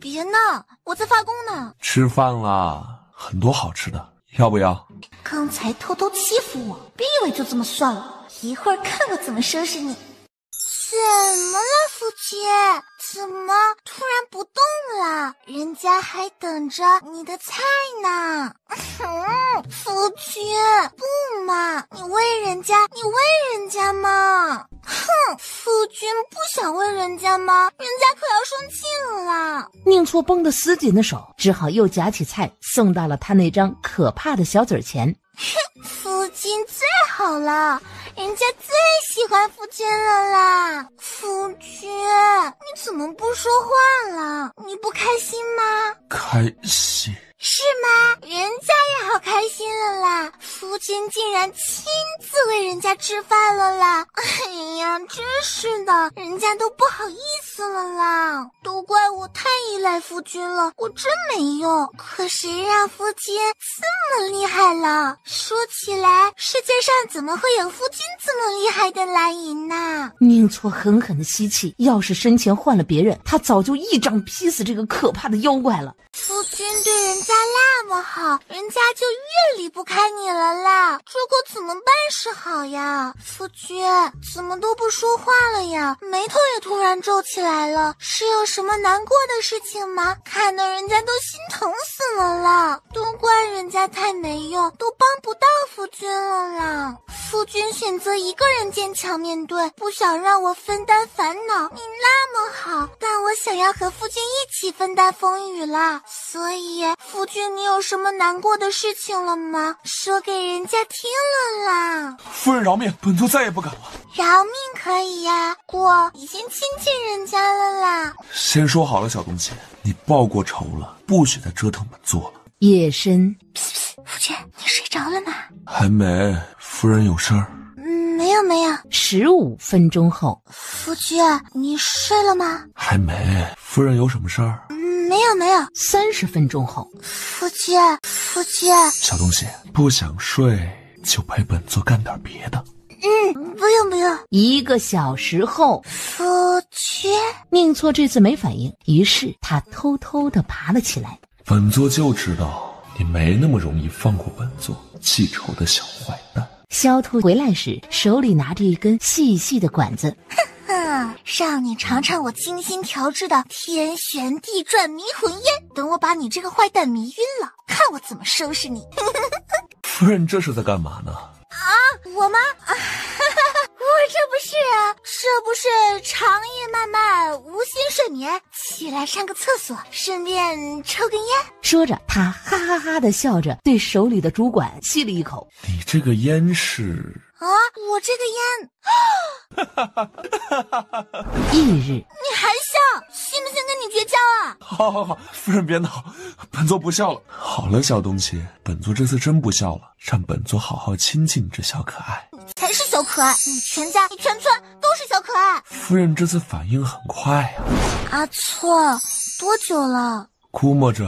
别闹，我在发功呢。吃饭啦，很多好吃的，要不要？刚才偷偷欺负我，别以为就这么算了，一会儿看我怎么收拾你。怎么了，夫君？怎么突然不动了？人家还等着你的菜呢。夫君，不嘛，你喂人家嘛。夫君不想喂人家吗？人家可要生气了。宁错绷得死紧的手，只好又夹起菜送到了他那张可怕的小嘴前。夫君最好了，人家最喜欢夫君了啦。夫君，你怎么不说话了？你不开心吗？开心。是吗？人家也好开心了啦，夫君竟然亲自为人家吃饭了啦。哎呀，真是的，人家都不好意思了啦，都怪我太依赖夫君了，我真没用。可谁让夫君这么厉害了？说起来，世界上怎么会有夫君这么厉害的蓝银呢？宁错狠狠的吸气，要是身前换了别人，他早就一掌劈死这个可怕的妖怪了。夫君对人家那么好，人家就越离不开你了啦，这可怎么办是好呀？夫君怎么都不说话了呀？眉头也突然皱起来了，是有什么难过的事情吗？看得人家都心疼死了啦，都怪人家太没用，都帮不到夫君了啦。夫君选择一个人坚强面对，不想让我分担烦恼，你那么好，但我想要和夫君一起分担风雨啦。所以夫君，你有什么难过的事情了吗？说给人家听了啦。夫人饶命，本座再也不敢了。饶命可以呀，我已经亲近人家了啦。先说好了，小东西，你报过仇了，不许再折腾本座了。夜深，夫君，你睡着了吗？还没，夫人有事儿？没有没有。15分钟后，夫君，你睡了吗？还没。夫人有什么事儿？没有。30分钟后，夫君，小东西，不想睡就陪本座干点别的。不用。1个小时后，夫君，宁错这次没反应，于是他偷偷地爬了起来。本座就知道你没那么容易放过本座，记仇的小坏蛋。萧兔回来时，手里拿着一根细细的管子。让你尝尝我精心调制的天旋地转迷魂烟，等我把你这个坏蛋迷晕了，看我怎么收拾你。夫人这是在干嘛呢？我吗？这不是长夜漫漫无心睡眠，起来上个厕所，顺便抽根烟。说着，他哈哈哈地笑着，对手里的竹管吸了一口。你这个烟是？我这个烟。翌日，你还笑？信不信跟你绝交啊？好，夫人别闹，本座不笑了。好了，小东西，本座这次真不笑了，让本座好好亲近你这小可爱。才是小可爱，你全家你全村都是小可爱。夫人这次反应很快啊。阿错，多久了？估摸着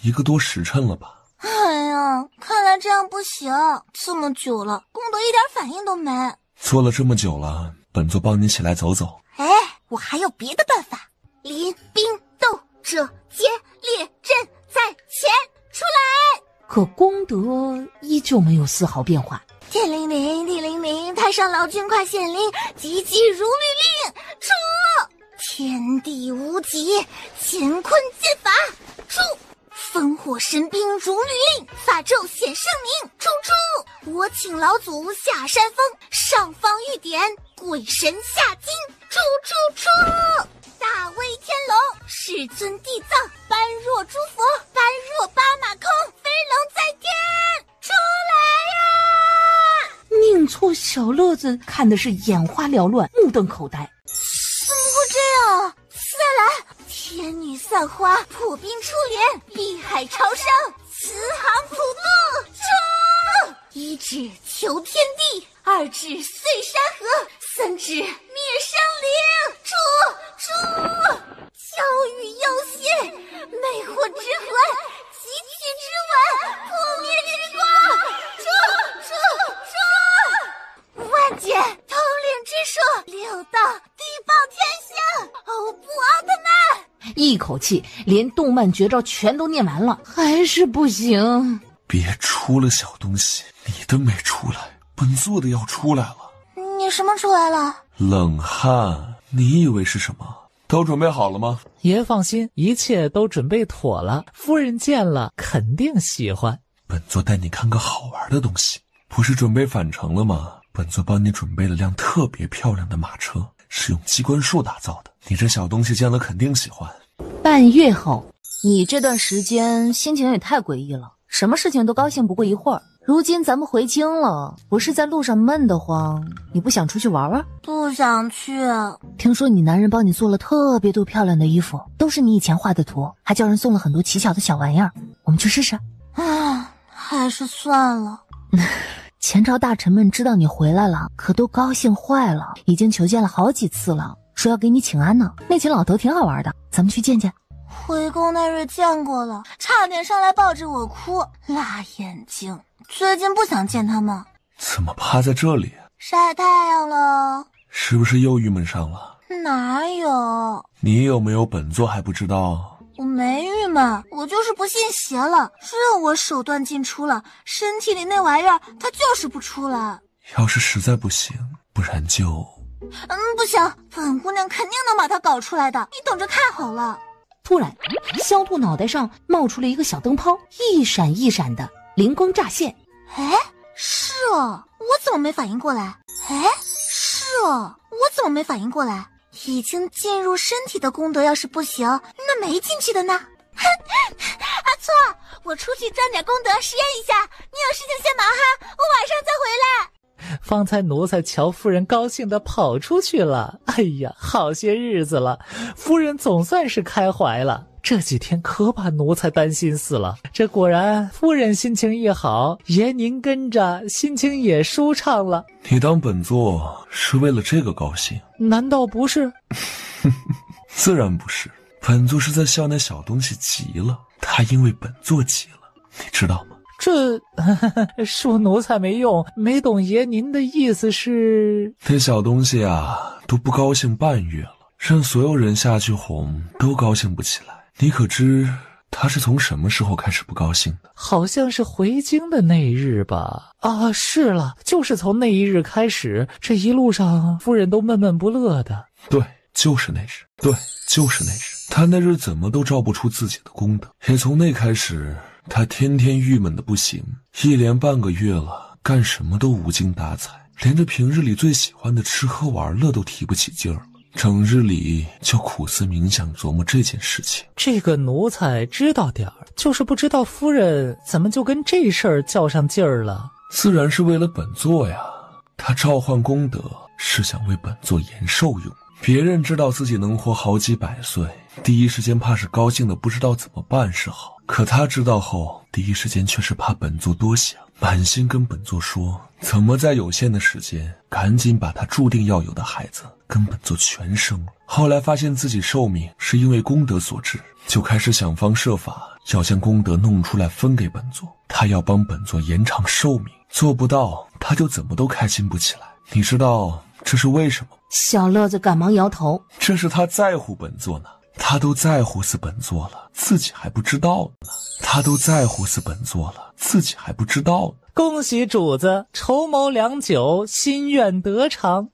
1个多时辰了吧。哎呀，看来这样不行，这么久了，功德一点反应都没。做了这么久了，本座帮你起来走走。我还有别的办法。临兵斗者皆列阵在前，出来！可功德依旧没有丝毫变化。天灵灵，地灵灵，太上老君快显灵，急急如律令，出！天地无极，乾坤剑法，出！烽火神兵如律令，法咒显圣明，出！我请老祖下山峰，上方御典，鬼神下金，出！大威天龙，世尊地藏，般若诸佛，般若巴马空，飞龙在天，出来呀！宁错小乐子看的是眼花缭乱，目瞪口呆。怎么会这样？再来！天女散花，破冰出莲，碧海潮生，慈航普渡，出！1指求天地，2指碎山河，3指灭生灵，出！教育妖仙，魅惑之魂，集体之吻，破灭之光，出！万劫统领之术，6道地爆天下，欧布奥特曼！一口气连动漫绝招全都念完了，还是不行。别出了，小东西，你的没出来，本座的要出来了。你什么出来了？冷汗，你以为是什么？都准备好了吗？爷放心，一切都准备妥了，夫人见了肯定喜欢。本座带你看个好玩的东西。不是准备返程了吗？本座帮你准备了辆特别漂亮的马车，是用机关术打造的，你这小东西见了肯定喜欢。半月后，你这段时间心情也太诡异了，什么事情都高兴不过一会儿。如今咱们回京了，不是在路上闷得慌，你不想出去玩玩？不想去。听说你男人帮你做了特别多漂亮的衣服，都是你以前画的图，还叫人送了很多奇巧的小玩意儿，我们去试试。还是算了。前朝大臣们知道你回来了，可都高兴坏了，已经求见了好几次了，说要给你请安呢。那群老头挺好玩的，咱们去见见。回宫那日见过了，差点上来抱着我哭，辣眼睛。最近不想见他们。怎么趴在这里？晒太阳了。是不是又郁闷上了？哪有？你有没有本座还不知道？我没郁闷，我就是不信邪了。是我手段进出了，身体里那玩意儿它就是不出来。要是实在不行，不然就……不行，本姑娘肯定能把它搞出来的，你等着看好了。突然，萧兔脑袋上冒出了一个小灯泡，一闪一闪的，灵光乍现。是哦，我怎么没反应过来？是哦，我怎么没反应过来？已经进入身体的功德要是不行，那没进去的呢？阿错，我出去赚点功德实验一下，你有事情先忙哈，我晚上再回来。方才奴才瞧夫人高兴地跑出去了，哎呀，好些日子了，夫人总算是开怀了。这几天可把奴才担心死了。这果然夫人心情一好，爷您跟着心情也舒畅了。你当本座是为了这个高兴？难道不是？自然不是，本座是在笑那小东西急了，他因为本座急了，你知道吗？这恕奴才没用，没懂爷您的意思是？那小东西啊，都不高兴半月了，让所有人下去哄都高兴不起来。你可知他是从什么时候开始不高兴的？好像是回京的那日吧。啊，是了，就是从那一日开始，这一路上夫人都闷闷不乐的。对，就是那日。对，就是那日。他那日怎么都照不出自己的功德，也从那开始他天天郁闷的不行，一连半个月了，干什么都无精打采，连着平日里最喜欢的吃喝玩乐都提不起劲儿了，整日里就苦思冥想琢磨这件事情。这个奴才知道点儿，就是不知道夫人怎么就跟这事儿较上劲儿了。自然是为了本座呀，他召唤功德是想为本座延寿用。别人知道自己能活好几百岁，第一时间怕是高兴的不知道怎么办是好，可他知道后，第一时间却是怕本座多想，满心跟本座说怎么在有限的时间赶紧把他注定要有的孩子跟本座全生了。后来发现自己寿命是因为功德所致，就开始想方设法要将功德弄出来分给本座，他要帮本座延长寿命，做不到他就怎么都开心不起来。你知道这是为什么吗？小乐子赶忙摇头，这是他在乎本座呢，他都在乎死本座了，自己还不知道呢。他都在乎死本座了，自己还不知道呢。恭喜主子筹谋良久，心愿得偿。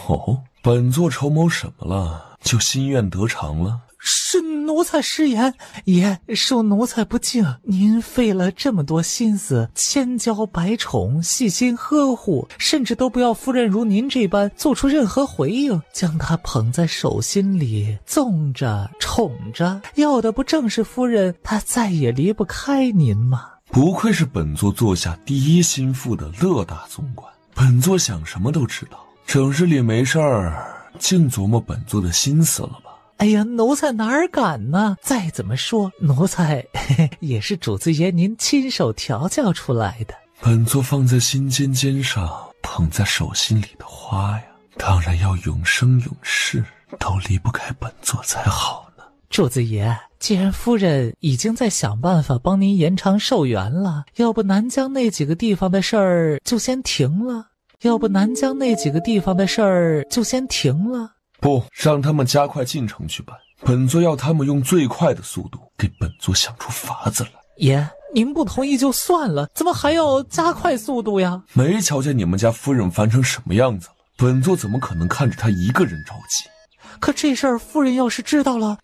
哦，本座筹谋什么了，就心愿得偿了？是奴才失言，爷，恕奴才不敬。您费了这么多心思，千娇百宠，细心呵护，甚至都不要夫人如您这般做出任何回应，将她捧在手心里，纵着宠着，要的不正是夫人她再也离不开您吗？不愧是本座座下第一心腹的乐大总管，本座想什么都知道，整日里没事儿，净琢磨本座的心思了吧？哎呀，奴才哪儿敢呢？再怎么说，奴才也是主子爷您亲手调教出来的。本座放在心尖尖上，捧在手心里的花呀，当然要永生永世都离不开本座才好呢。主子爷，既然夫人已经在想办法帮您延长寿元了，要不南疆那几个地方的事儿就先停了？不，让他们加快进程去办。本座要他们用最快的速度给本座想出法子来。爷，您不同意就算了，怎么还要加快速度呀？没瞧见你们家夫人烦成什么样子了，本座怎么可能看着她一个人着急？可这事儿夫人要是知道了，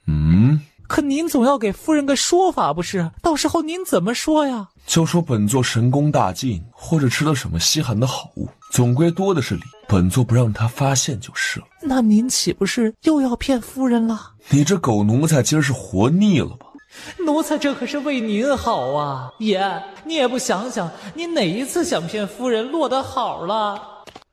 可您总要给夫人个说法不是？到时候您怎么说呀？就说本座神功大进，或者吃了什么稀罕的好物，总归多的是礼，本座不让他发现就是了。那您岂不是又要骗夫人了？你这狗奴才今儿是活腻了吧？奴才这可是为您好啊！爷，你也不想想，您哪一次想骗夫人落得好了？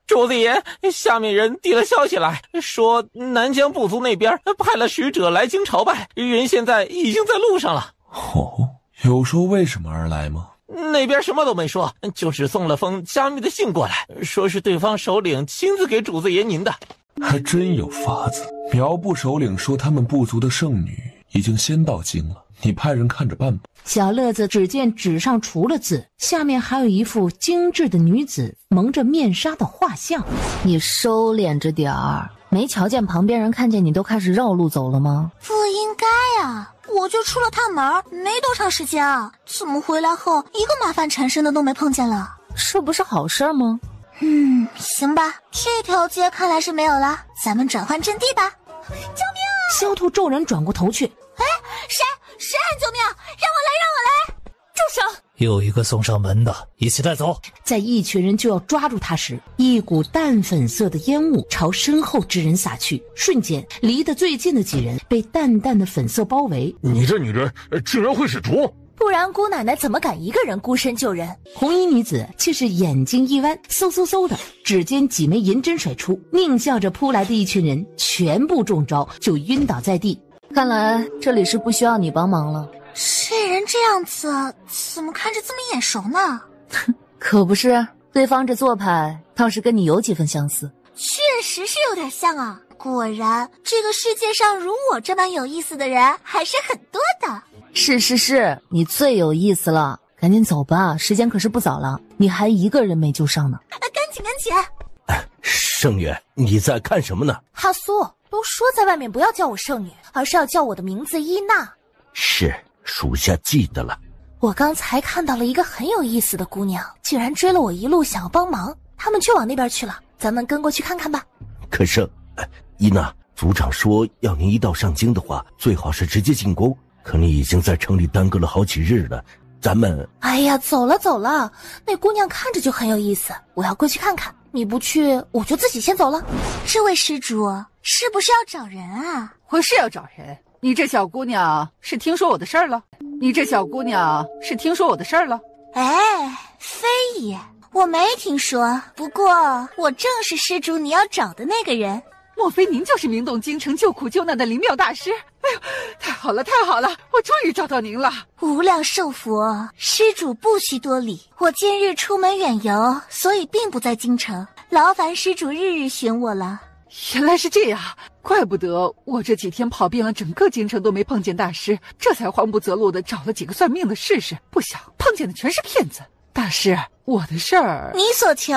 主子爷，下面人递了消息来说，南疆部族那边派了使者来京朝拜，人现在已经在路上了。哦，有说为什么而来吗？那边什么都没说，就只送了封加密的信过来，说是对方首领亲自给主子爷您的。还真有法子。苗部首领说他们部族的圣女已经先到京了，你派人看着办吧。小乐子只见纸上除了字，下面还有一幅精致的女子蒙着面纱的画像。你收敛着点儿，没瞧见旁边人看见你都开始绕路走了吗？不应该啊，我就出了趟门没多长时间啊，怎么回来后一个麻烦缠身的都没碰见了？这不是好事吗？行吧，这条街看来是没有了，咱们转换阵地吧。救命啊！萧兔骤然转过头去，谁喊救命？让我来！住手！有一个送上门的，一起带走。在一群人就要抓住他时，一股淡粉色的烟雾朝身后之人洒去，瞬间离得最近的几人被淡淡的粉色包围。你这女人竟然会使烛！不然姑奶奶怎么敢一个人孤身救人？红衣女子却是眼睛一弯，嗖嗖嗖的，指尖几枚银针甩出，狞笑着扑来的一群人全部中招，就晕倒在地。看来这里是不需要你帮忙了。这人这样子，怎么看着这么眼熟呢？可不是，对方这做派倒是跟你有几分相似。确实是有点像啊。果然，这个世界上如我这般有意思的人还是很多的。是，你最有意思了。赶紧走吧，时间可是不早了，你还一个人没救上呢。赶紧！圣女，你在看什么呢？哈苏，都说在外面不要叫我圣女，而是要叫我的名字伊娜。是，属下记得了。我刚才看到了一个很有意思的姑娘，竟然追了我一路想要帮忙，他们却往那边去了，咱们跟过去看看吧。可是，伊娜，族长说要您一道上京的话，最好是直接进宫。可你已经在城里耽搁了好几日了，咱们……哎呀，走了，那姑娘看着就很有意思，我要过去看看。你不去，我就自己先走了。这位施主，是不是要找人啊？我是要找人。你这小姑娘是听说我的事儿了？哎，非也，我没听说。不过我正是施主你要找的那个人。莫非您就是名动京城救苦救难的灵妙大师？哎呦，太好了，我终于找到您了。无量寿佛，施主不需多礼。我今日出门远游，所以并不在京城，劳烦施主日日寻我了。原来是这样，怪不得我这几天跑遍了整个京城都没碰见大师，这才慌不择路的找了几个算命的试试，不想碰见的全是骗子。大师，我的事儿……你所求，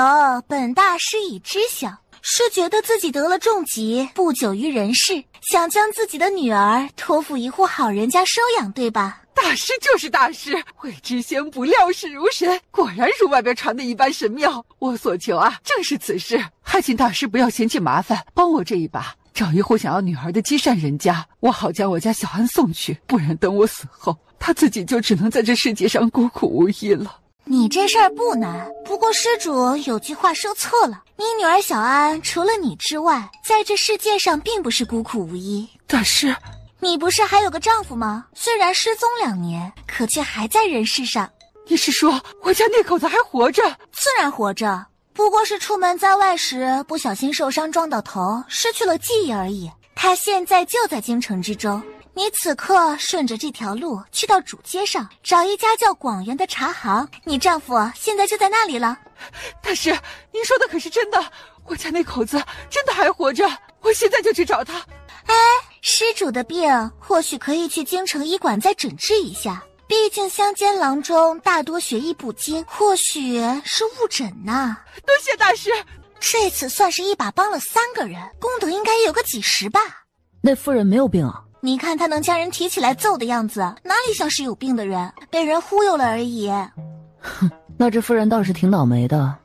本大师已知晓。是觉得自己得了重疾，不久于人世，想将自己的女儿托付一户好人家收养，对吧？大师就是大师，未知先不料事如神，果然如外边传的一般神妙。我所求啊，正是此事，还请大师不要嫌弃麻烦，帮我这一把，找一户想要女儿的积善人家，我好将我家小安送去，不然等我死后，她自己就只能在这世界上孤苦无依了。你这事儿不难，不过施主有句话说错了，你女儿小安除了你之外，在这世界上并不是孤苦无依。大师，你不是还有个丈夫吗？虽然失踪2年，可却还在人世上。你是说我家那口子还活着？自然活着，不过是出门在外时不小心受伤撞到头，失去了记忆而已。他现在就在京城之中。你此刻顺着这条路去到主街上，找一家叫广元的茶行，你丈夫现在就在那里了。大师，您说的可是真的？我家那口子真的还活着？我现在就去找他。哎，施主的病或许可以去京城医馆再诊治一下，毕竟乡间郎中大多学艺不精，或许是误诊呢。多谢大师，这次算是一把帮了3个人，功德应该也有个几十吧。那妇人没有病啊？你看他能将人提起来揍的样子，哪里像是有病的人，被人忽悠了而已。哼，那这妇人倒是挺倒霉的。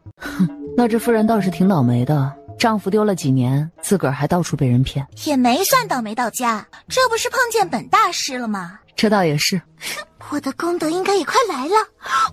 丈夫丢了几年，自个儿还到处被人骗，也没算倒霉到家，这不是碰见本大师了吗？这倒也是。我的功德应该也快来了，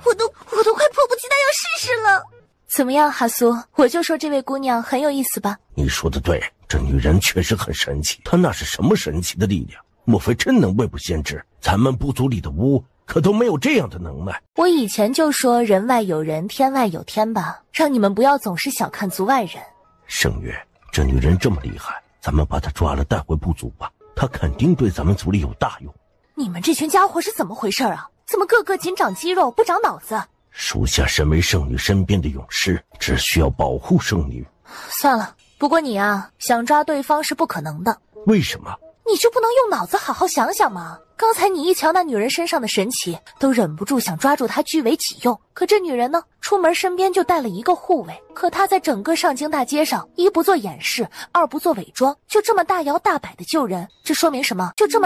我都快迫不及待要试试了。怎么样，哈苏？我就说这位姑娘很有意思吧？你说的对，这女人确实很神奇，她那是什么神奇的力量？莫非真能未卜先知？咱们部族里的巫可都没有这样的能耐。我以前就说人外有人，天外有天吧，让你们不要总是小看族外人。圣月，这女人这么厉害，咱们把她抓了带回部族吧，她肯定对咱们族里有大用。你们这群家伙是怎么回事啊？怎么个个仅长肌肉不长脑子？属下身为圣女身边的勇士，只需要保护圣女。算了，不过你啊，想抓对方是不可能的。为什么？你就不能用脑子好好想想吗？刚才你一瞧那女人身上的神奇，都忍不住想抓住她据为己用。可这女人呢，出门身边就带了一个护卫，可她在整个上京大街上，一不做掩饰，二不做伪装，就这么大摇大摆的救人，这说明什么？这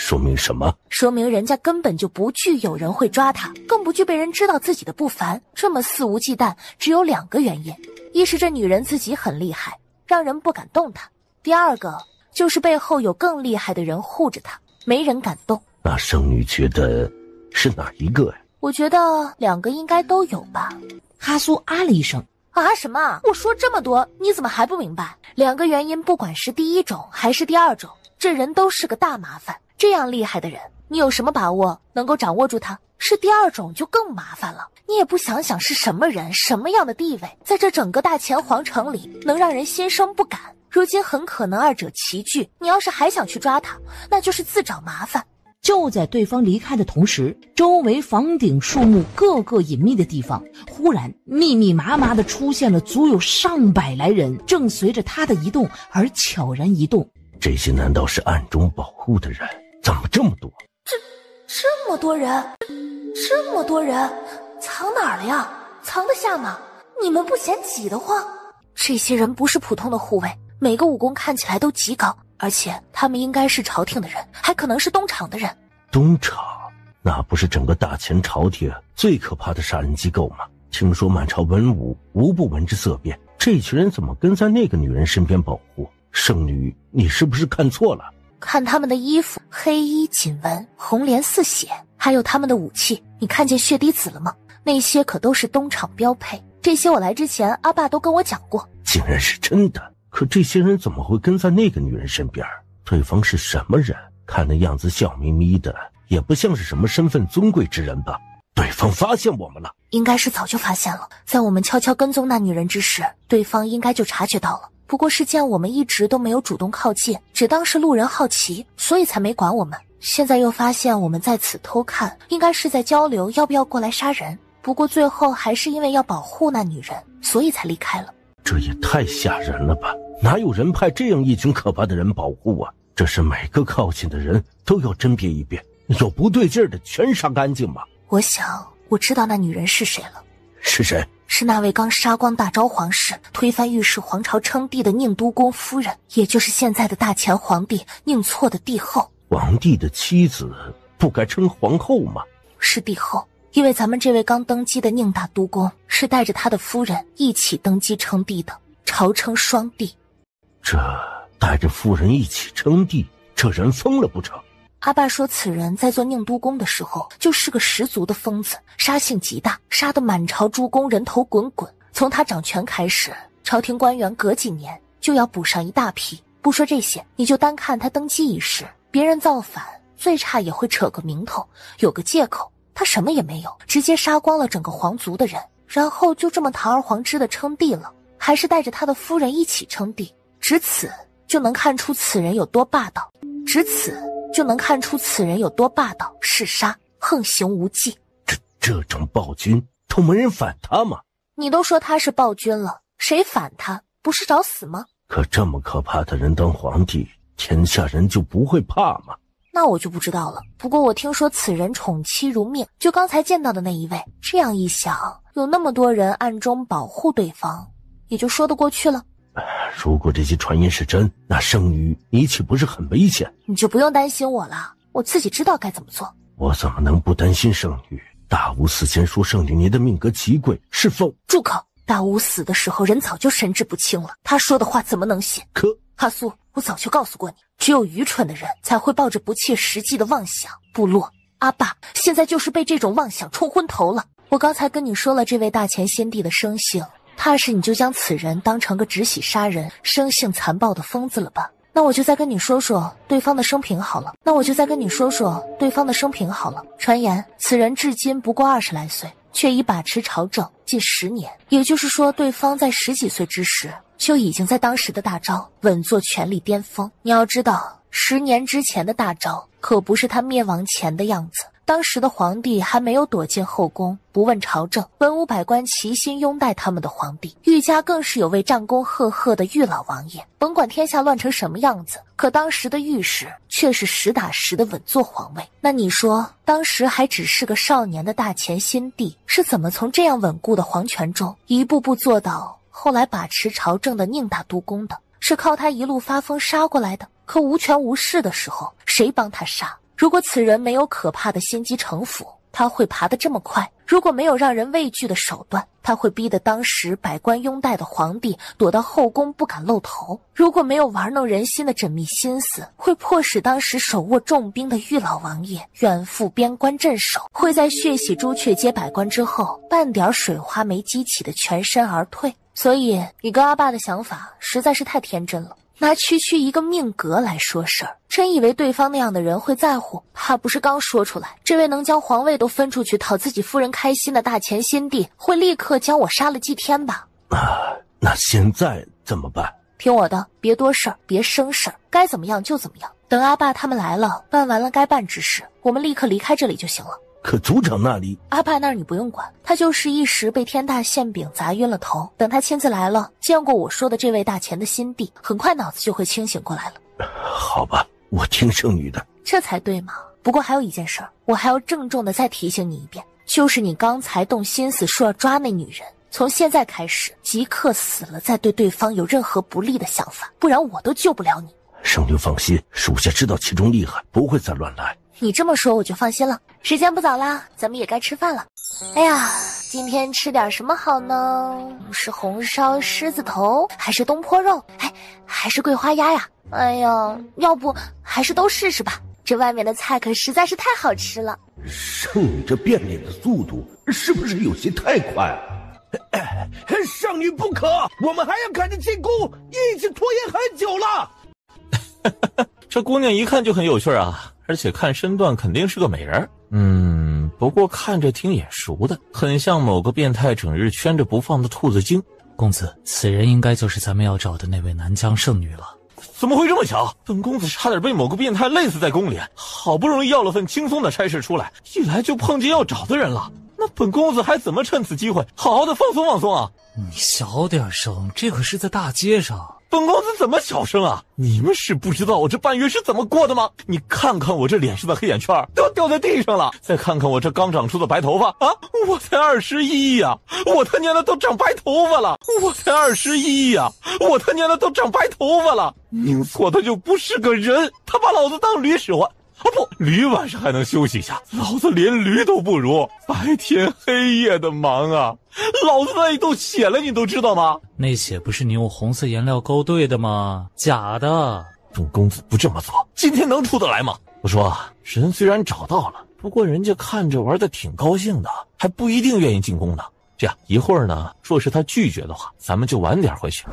说明什么？说明人家根本就不惧有人会抓她，更不惧被人知道自己的不凡。这么肆无忌惮，只有2个原因：一是这女人自己很厉害，让人不敢动她；第2个就是背后有更厉害的人护着她，没人敢动。那圣女觉得是哪一个呀？我觉得2个应该都有吧。哈苏啊了一声。啊什么？我说这么多，你怎么还不明白？2个原因，不管是第1种还是第2种，这人都是个大麻烦。这样厉害的人，你有什么把握能够掌握住他？是第2种就更麻烦了。你也不想想是什么人，什么样的地位，在这整个大前皇城里能让人心生不敢。如今很可能二者齐聚，你要是还想去抓他，那就是自找麻烦。就在对方离开的同时，周围房顶树木各个隐秘的地方，忽然密密麻麻地出现了足有上百来人，正随着他的移动而悄然移动。这些难道是暗中保护的人？怎么这么多？这么多人，这么多人，藏哪儿了呀？藏得下吗？你们不嫌挤得慌？这些人不是普通的护卫，每个武功看起来都极高，而且他们应该是朝廷的人，还可能是东厂的人。东厂？那不是整个大前朝廷最可怕的杀人机构吗？听说满朝文武无不闻之色变，这群人怎么跟在那个女人身边保护？圣女，你是不是看错了？看他们的衣服，黑衣锦纹，红莲似血，还有他们的武器，你看见血滴子了吗？那些可都是东厂标配，这些我来之前阿爸都跟我讲过。竟然是真的，可这些人怎么会跟在那个女人身边？对方是什么人？看那样子笑眯眯的，也不像是什么身份尊贵之人吧？对方发现我们了？应该是早就发现了，在我们悄悄跟踪那女人之时，对方应该就察觉到了，不过是见我们一直都没有主动靠近，只当是路人好奇，所以才没管我们。现在又发现我们在此偷看，应该是在交流要不要过来杀人，不过最后还是因为要保护那女人，所以才离开了。这也太吓人了吧，哪有人派这样一群可怕的人保护啊？这是每个靠近的人都要甄别一遍，有不对劲的全杀干净吗？我想我知道那女人是谁了。是谁？是那位刚杀光大昭皇室，推翻御史皇朝称帝的宁都公夫人，也就是现在的大前皇帝宁错的帝后。皇帝的妻子不该称皇后吗？是帝后，因为咱们这位刚登基的宁大都公是带着他的夫人一起登基称帝的，朝称双帝。这带着夫人一起称帝，这人疯了不成？阿爸说此人在做宁都公的时候就是个十足的疯子，杀性极大，杀得满朝诸公人头滚滚。从他掌权开始，朝廷官员隔几年就要补上一大批。不说这些，你就单看他登基一事，别人造反最差也会扯个名头，有个借口。他什么也没有，直接杀光了整个皇族的人，然后就这么堂而皇之的称帝了，还是带着他的夫人一起称帝。只此就能看出此人有多霸道，嗜杀，横行无忌。这种暴君都没人反他吗？你都说他是暴君了，谁反他不是找死吗？可这么可怕的人当皇帝，天下人就不会怕吗？那我就不知道了。不过我听说此人宠妻如命，就刚才见到的那一位。这样一想，有那么多人暗中保护对方，也就说得过去了。如果这些传言是真，那圣女你岂不是很危险？你就不用担心我了，我自己知道该怎么做。我怎么能不担心圣女？大巫死前说圣女您的命格极贵，是否？住口！大巫死的时候人早就神志不清了，他说的话怎么能信？可哈苏，我早就告诉过你，只有愚蠢的人才会抱着不切实际的妄想。部落阿爸现在就是被这种妄想冲昏头了。我刚才跟你说了这位大前先帝的生性，怕是你就将此人当成个只喜杀人、生性残暴的疯子了吧？那我就再跟你说说对方的生平好了。传言此人至今不过20来岁，却已把持朝政近10年，也就是说对方在10几岁之时就已经在当时的大昭稳坐权力巅峰。你要知道10年之前的大昭可不是他灭亡前的样子，当时的皇帝还没有躲进后宫不问朝政，文武百官齐心拥戴他们的皇帝，御家更是有位战功赫赫的御老王爷。甭管天下乱成什么样子，可当时的御史却是实打实的稳坐皇位。那你说当时还只是个少年的大前先帝是怎么从这样稳固的皇权中一步步做到后来把持朝政的宁大都公的？是靠他一路发疯杀过来的。可无权无势的时候谁帮他杀？如果此人没有可怕的心机城府，他会爬得这么快；如果没有让人畏惧的手段，他会逼得当时百官拥戴的皇帝躲到后宫不敢露头；如果没有玩弄人心的缜密心思，会迫使当时手握重兵的御老王爷远赴边关镇守，会在血洗朱雀街百官之后半点水花没激起的全身而退。所以你跟阿爸的想法实在是太天真了，拿区区一个命格来说事儿，真以为对方那样的人会在乎？怕不是刚说出来，这位能将皇位都分出去讨自己夫人开心的大前先帝会立刻将我杀了祭天吧？那现在怎么办？听我的，别多事儿，别生事儿，该怎么样就怎么样。等阿爸他们来了，办完了该办之事，我们立刻离开这里就行了。可族长那里，阿爸那儿你不用管，他就是一时被天大馅饼砸晕了头。等他亲自来了，见过我说的这位大钱的新弟，很快脑子就会清醒过来了。好吧，我听圣女的。这才对嘛。不过还有一件事儿，我还要郑重的再提醒你一遍，就是你刚才动心思说要抓那女人，从现在开始即刻死了再对对方有任何不利的想法，不然我都救不了你。圣女放心，属下知道其中厉害，不会再乱来。你这么说我就放心了。时间不早啦，咱们也该吃饭了。哎呀，今天吃点什么好呢？是红烧狮子头，还是东坡肉？哎，还是桂花鸭呀？哎呀，要不还是都试试吧。这外面的菜可实在是太好吃了。圣女这变脸的速度是不是有些太快了？圣女不可，我们还要赶着进宫，一起拖延很久了。这姑娘一看就很有趣啊，而且看身段肯定是个美人。不过看着挺眼熟的，很像某个变态整日圈着不放的兔子精。公子，此人应该就是咱们要找的那位南疆圣女了。怎么会这么巧？本公子差点被某个变态累死在宫里，好不容易要了份轻松的差事出来，一来就碰见要找的人了。那本公子还怎么趁此机会好好的放松放松啊？你小点声，这可是在大街上。本公子怎么小声啊？你们是不知道我这半月是怎么过的吗？你看看我这脸上的黑眼圈都掉在地上了，再看看我这刚长出的白头发啊！我才21呀，我他娘的都长白头发了！我才21呀，我他娘的都长白头发了！宁错他就不是个人，他把老子当驴使唤。不，驴晚上还能休息一下，老子连驴都不如，白天黑夜的忙啊！老子那一斗血了，你都知道吗？那血不是你用红色颜料勾兑的吗？假的。本公子不这么做，今天能出得来吗？我说，人虽然找到了，不过人家看着玩的挺高兴的，还不一定愿意进宫呢。这样一会儿呢，若是他拒绝的话，咱们就晚点回去。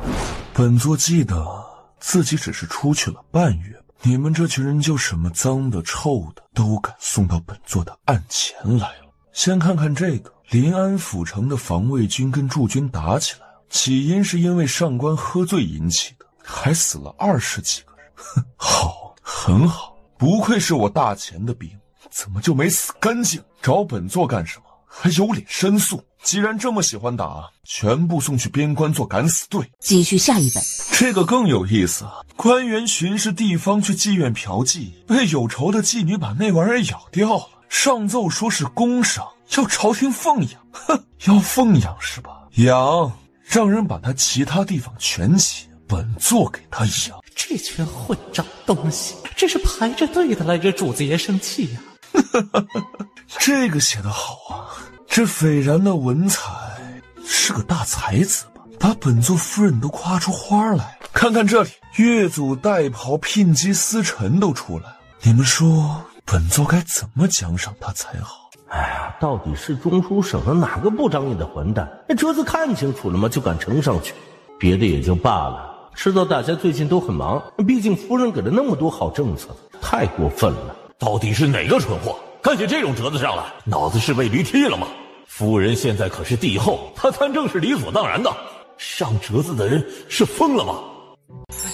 本座记得自己只是出去了半月，你们这群人就什么脏的臭的都敢送到本座的案前来了。先看看这个，临安府城的防卫军跟驻军打起来了，起因是因为上官喝醉引起的，还死了20几个人。哼，好，很好，不愧是我大钱的兵，怎么就没死干净？找本座干什么？还有脸申诉？既然这么喜欢打，全部送去边关做敢死队。继续下一本。这个更有意思，官员巡视地方去妓院嫖妓，被有仇的妓女把那玩意儿咬掉了，上奏说是公赏，要朝廷奉养。哼，要奉养是吧？养，让人把他其他地方全起，本座给他养。这群混账东西，这是排着队的来惹主子爷生气呀！这个写得好啊，这斐然的文采，是个大才子吧？把本座夫人都夸出花来。看看这里，越俎代庖、聘姬司臣都出来了。你们说本座该怎么奖赏他才好？哎呀，到底是中书省的哪个不长眼的混蛋？折子看清楚了吗？就敢呈上去？别的也就罢了，知道大家最近都很忙，毕竟夫人给了那么多好政策，太过分了。到底是哪个蠢货敢写这种折子上来？脑子是被驴踢了吗？夫人现在可是帝后，她参政是理所当然的。上折子的人是疯了吗？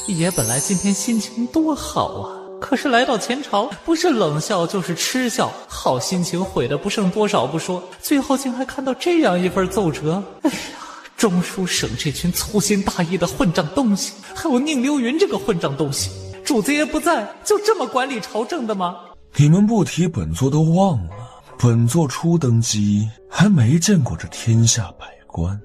爷本来今天心情多好啊，可是来到前朝，不是冷笑就是嗤笑，好心情毁得不剩多少不说，最后竟还看到这样一份奏折。哎呀，中书省这群粗心大意的混账东西，还有宁流云这个混账东西，主子爷不在，就这么管理朝政的吗？你们不提本座都忘了，本座初登基还没见过这天下百官。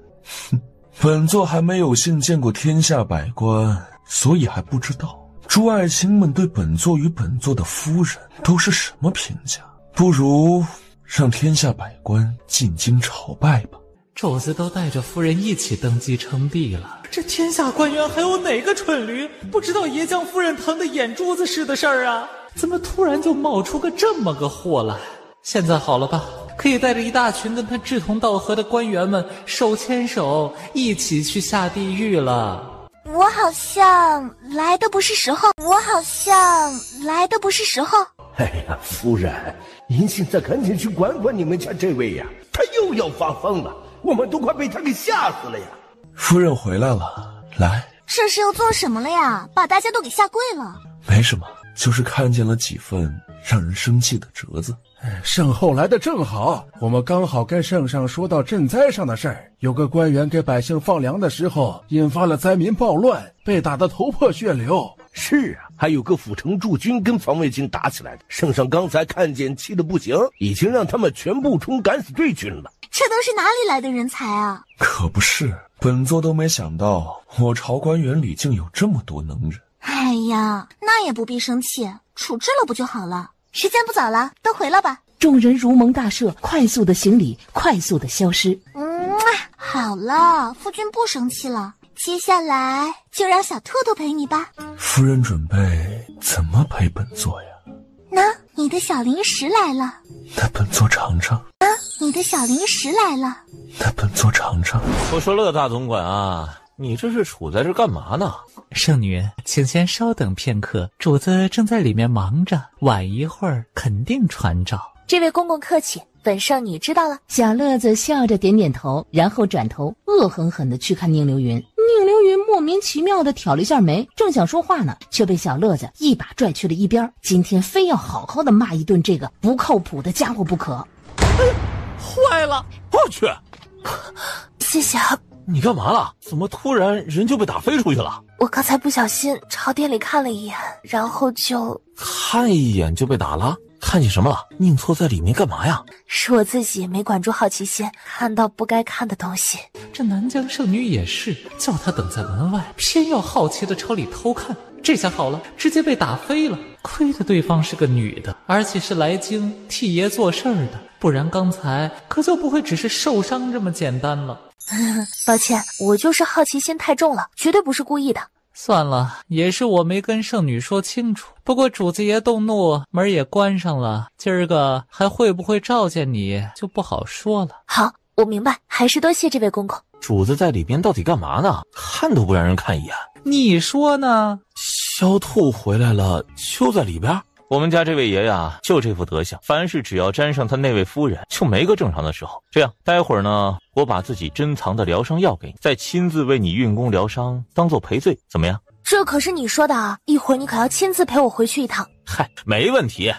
哼，本座还没有幸见过天下百官，所以还不知道诸爱卿们对本座与本座的夫人都是什么评价。不如让天下百官进京朝拜吧。主子都带着夫人一起登基称帝了，这天下官员还有哪个蠢驴不知道爷将夫人疼得眼珠子似的事儿啊？怎么突然就冒出个这么个货来？现在好了吧，可以带着一大群跟他志同道合的官员们手牵手一起去下地狱了。我好像来的不是时候，哎呀，夫人，您现在赶紧去管管你们家这位呀，他又要发疯了，我们都快被他给吓死了呀。夫人回来了，来，这是又做什么了呀？把大家都给吓跪了。没什么，就是看见了几份让人生气的折子。圣后来的正好，我们刚好跟圣上说到赈灾上的事儿。有个官员给百姓放粮的时候，引发了灾民暴乱，被打得头破血流。是啊，还有个府城驻军跟防卫军打起来的，圣上刚才看见，气得不行，已经让他们全部冲敢死队军了。这都是哪里来的人才啊？可不是，本座都没想到，我朝官员里竟有这么多能人。哎呀，那也不必生气，处置了不就好了？时间不早了，都回了吧。众人如蒙大赦，快速的行礼，快速的消失。好了，夫君不生气了，接下来就让小兔兔陪你吧。夫人准备怎么陪本座呀？那你的小零食来了。那本座尝尝。你的小零食来了。那本座尝尝。我说乐大总管啊，你这是杵在这干嘛呢？圣女，请先稍等片刻，主子正在里面忙着，晚一会儿肯定传召。这位公公客气，本圣女知道了。小乐子笑着点点头，然后转头恶狠狠地去看宁流云。宁流云莫名其妙地挑了一下眉，正想说话呢，却被小乐子一把拽去了一边。今天非要好好的骂一顿这个不靠谱的家伙不可。坏了！我去！谢谢啊。你干嘛了？怎么突然人就被打飞出去了？我刚才不小心朝店里看了一眼，然后就……看一眼就被打了？看见什么了？宁错在里面干嘛呀？是我自己没管住好奇心，看到不该看的东西。这南疆圣女也是，叫她等在门外，偏要好奇的朝里偷看。这下好了，直接被打飞了。亏得对方是个女的，而且是来京替爷做事儿的，不然刚才可就不会只是受伤这么简单了。抱歉，我就是好奇心太重了，绝对不是故意的。算了，也是我没跟圣女说清楚。不过主子爷动怒，门也关上了，今儿个还会不会召见你就不好说了。好，我明白，还是多谢这位公公。主子在里边到底干嘛呢？看都不让人看一眼。你说呢？小兔回来了，就在里边。我们家这位爷呀，就这副德行，凡事只要沾上他那位夫人，就没个正常的时候。这样，待会儿呢，我把自己珍藏的疗伤药给你，再亲自为你运功疗伤，当做赔罪，怎么样？这可是你说的啊！一会儿你可要亲自陪我回去一趟。嗨，没问题。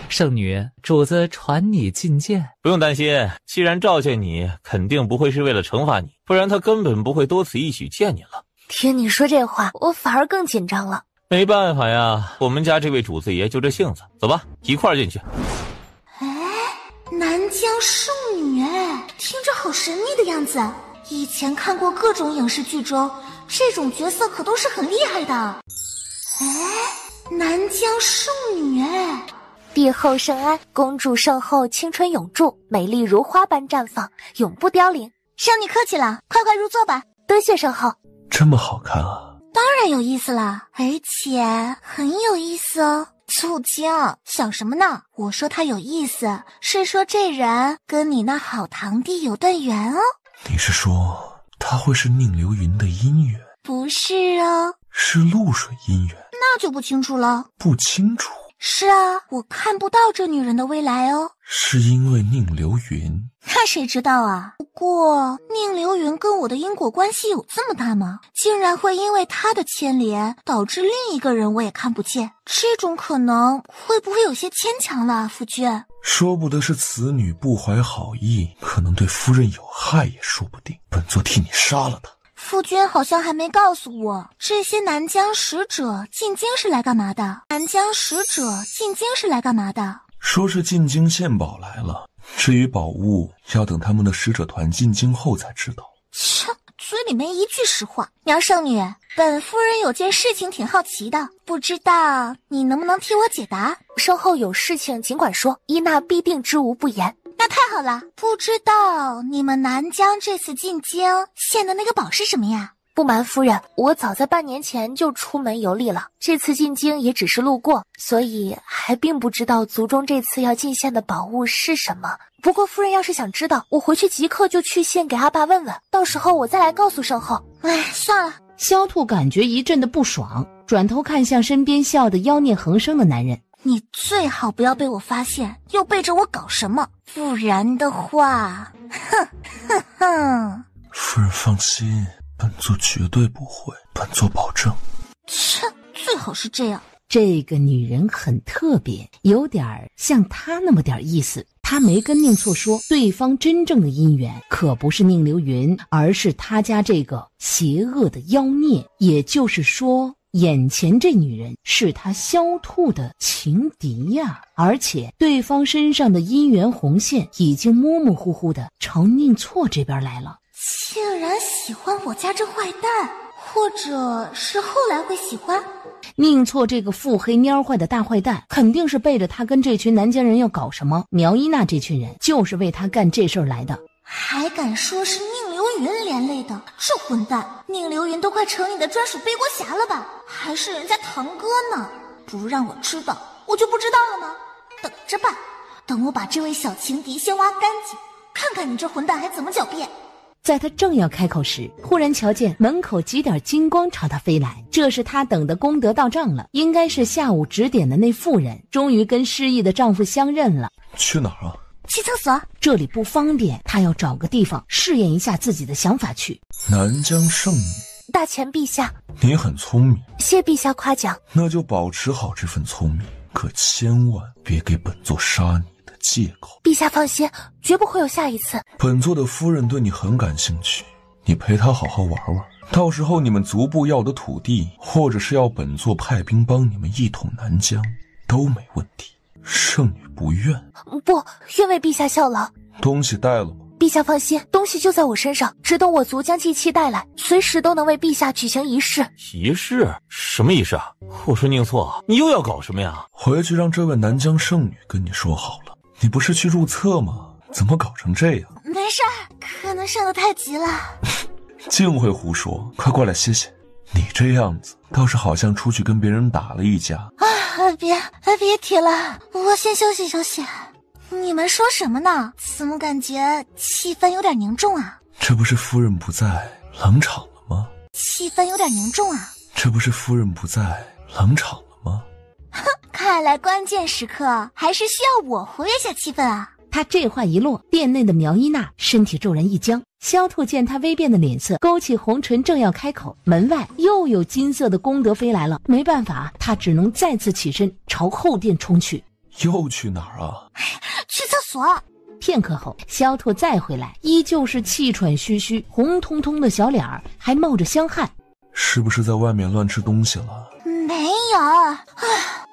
圣女，主子传你觐见。不用担心，既然召见你，肯定不会是为了惩罚你，不然他根本不会多此一举见你了。听你说这话，我反而更紧张了。没办法呀，我们家这位主子爷就这性子。走吧，一块儿进去。南疆圣女，听着好神秘的样子。以前看过各种影视剧中，这种角色可都是很厉害的。南疆圣女，帝后圣安，公主圣后青春永驻，美丽如花般绽放，永不凋零。圣女客气了，快快入座吧。多谢圣后。这么好看啊！当然有意思了，而且很有意思哦。醋精，想什么呢？我说他有意思，是说这人跟你那好堂弟有段缘哦。你是说他会是宁流云的姻缘？不是哦，是露水姻缘？那就不清楚了。不清楚？是啊，我看不到这女人的未来哦。是因为宁流云？那谁知道啊？不过宁流云跟我的因果关系有这么大吗？竟然会因为他的牵连导致另一个人我也看不见，这种可能会不会有些牵强了，夫君？说不得是此女不怀好意，可能对夫人有害也说不定。本座替你杀了她。夫君好像还没告诉我，这些南疆使者进京是来干嘛的？南疆使者进京是来干嘛的？说是进京献宝来了，至于宝物，要等他们的使者团进京后才知道。切，嘴里没一句实话。苗圣女，本夫人有件事情挺好奇的，不知道你能不能替我解答？圣后有事情尽管说，伊娜必定知无不言。那太好了，不知道你们南疆这次进京献的那个宝是什么呀？不瞒夫人，我早在半年前就出门游历了，这次进京也只是路过，所以还并不知道族中这次要进献的宝物是什么。不过夫人要是想知道，我回去即刻就去献给阿爸问问，到时候我再来告诉圣后。算了。萧兔感觉一阵的不爽，转头看向身边笑得妖孽横生的男人。你最好不要被我发现，又背着我搞什么，不然的话，哼。夫人放心，本座绝对不会，本座保证。切，最好是这样。这个女人很特别，有点像她那么点意思。她没跟宁错说，对方真正的姻缘可不是宁流云，而是他家这个邪恶的妖孽。也就是说，眼前这女人是他萧兔的情敌呀，而且对方身上的姻缘红线已经模模糊糊的朝宁错这边来了。竟然喜欢我家这坏蛋，或者是后来会喜欢？宁错这个腹黑蔫坏的大坏蛋，肯定是背着他跟这群南疆人要搞什么。苗一娜这群人就是为他干这事儿来的。还敢说是宁流云连累的，这混蛋！宁流云都快成你的专属背锅侠了吧？还是人家堂哥呢？不让我知道，我就不知道了吗？等着办，等我把这位小情敌先挖干净，看看你这混蛋还怎么狡辩。在他正要开口时，忽然瞧见门口几点金光朝他飞来，这是他等的功德到账了，应该是下午指点的那妇人终于跟失忆的丈夫相认了。去哪儿啊？去厕所。这里不方便，他要找个地方试验一下自己的想法去。南疆圣女，大前陛下，你很聪明，谢陛下夸奖。那就保持好这份聪明，可千万别给本座杀你的借口。陛下放心，绝不会有下一次。本座的夫人对你很感兴趣，你陪她好好玩玩，到时候你们族部要的土地，或者是要本座派兵帮你们一统南疆，都没问题。圣女不愿？不，愿为陛下效劳。东西带了吗？陛下放心，东西就在我身上，只等我族将祭器带来，随时都能为陛下举行仪式。仪式？什么仪式啊？我说宁错，你又要搞什么呀？回去让这位南疆圣女跟你说好了。你不是去入册吗？怎么搞成这样？没事儿，可能上得太急了。净会胡说，快过来歇歇。你这样子倒是好像出去跟别人打了一架。别提了，我先休息休息。你们说什么呢？怎么感觉气氛有点凝重啊？这不是夫人不在冷场了吗？气氛有点凝重啊？这不是夫人不在冷场了吗？哼，看来关键时刻还是需要我活跃下气氛啊。他这话一落，殿内的苗一娜身体骤然一僵。萧兔见他微变的脸色，勾起红唇，正要开口，门外又有金色的功德飞来了。没办法，他只能再次起身朝后殿冲去。又去哪儿啊？去厕所。片刻后，萧兔再回来，依旧是气喘吁吁，红彤彤的小脸儿还冒着香汗。是不是在外面乱吃东西了？没有。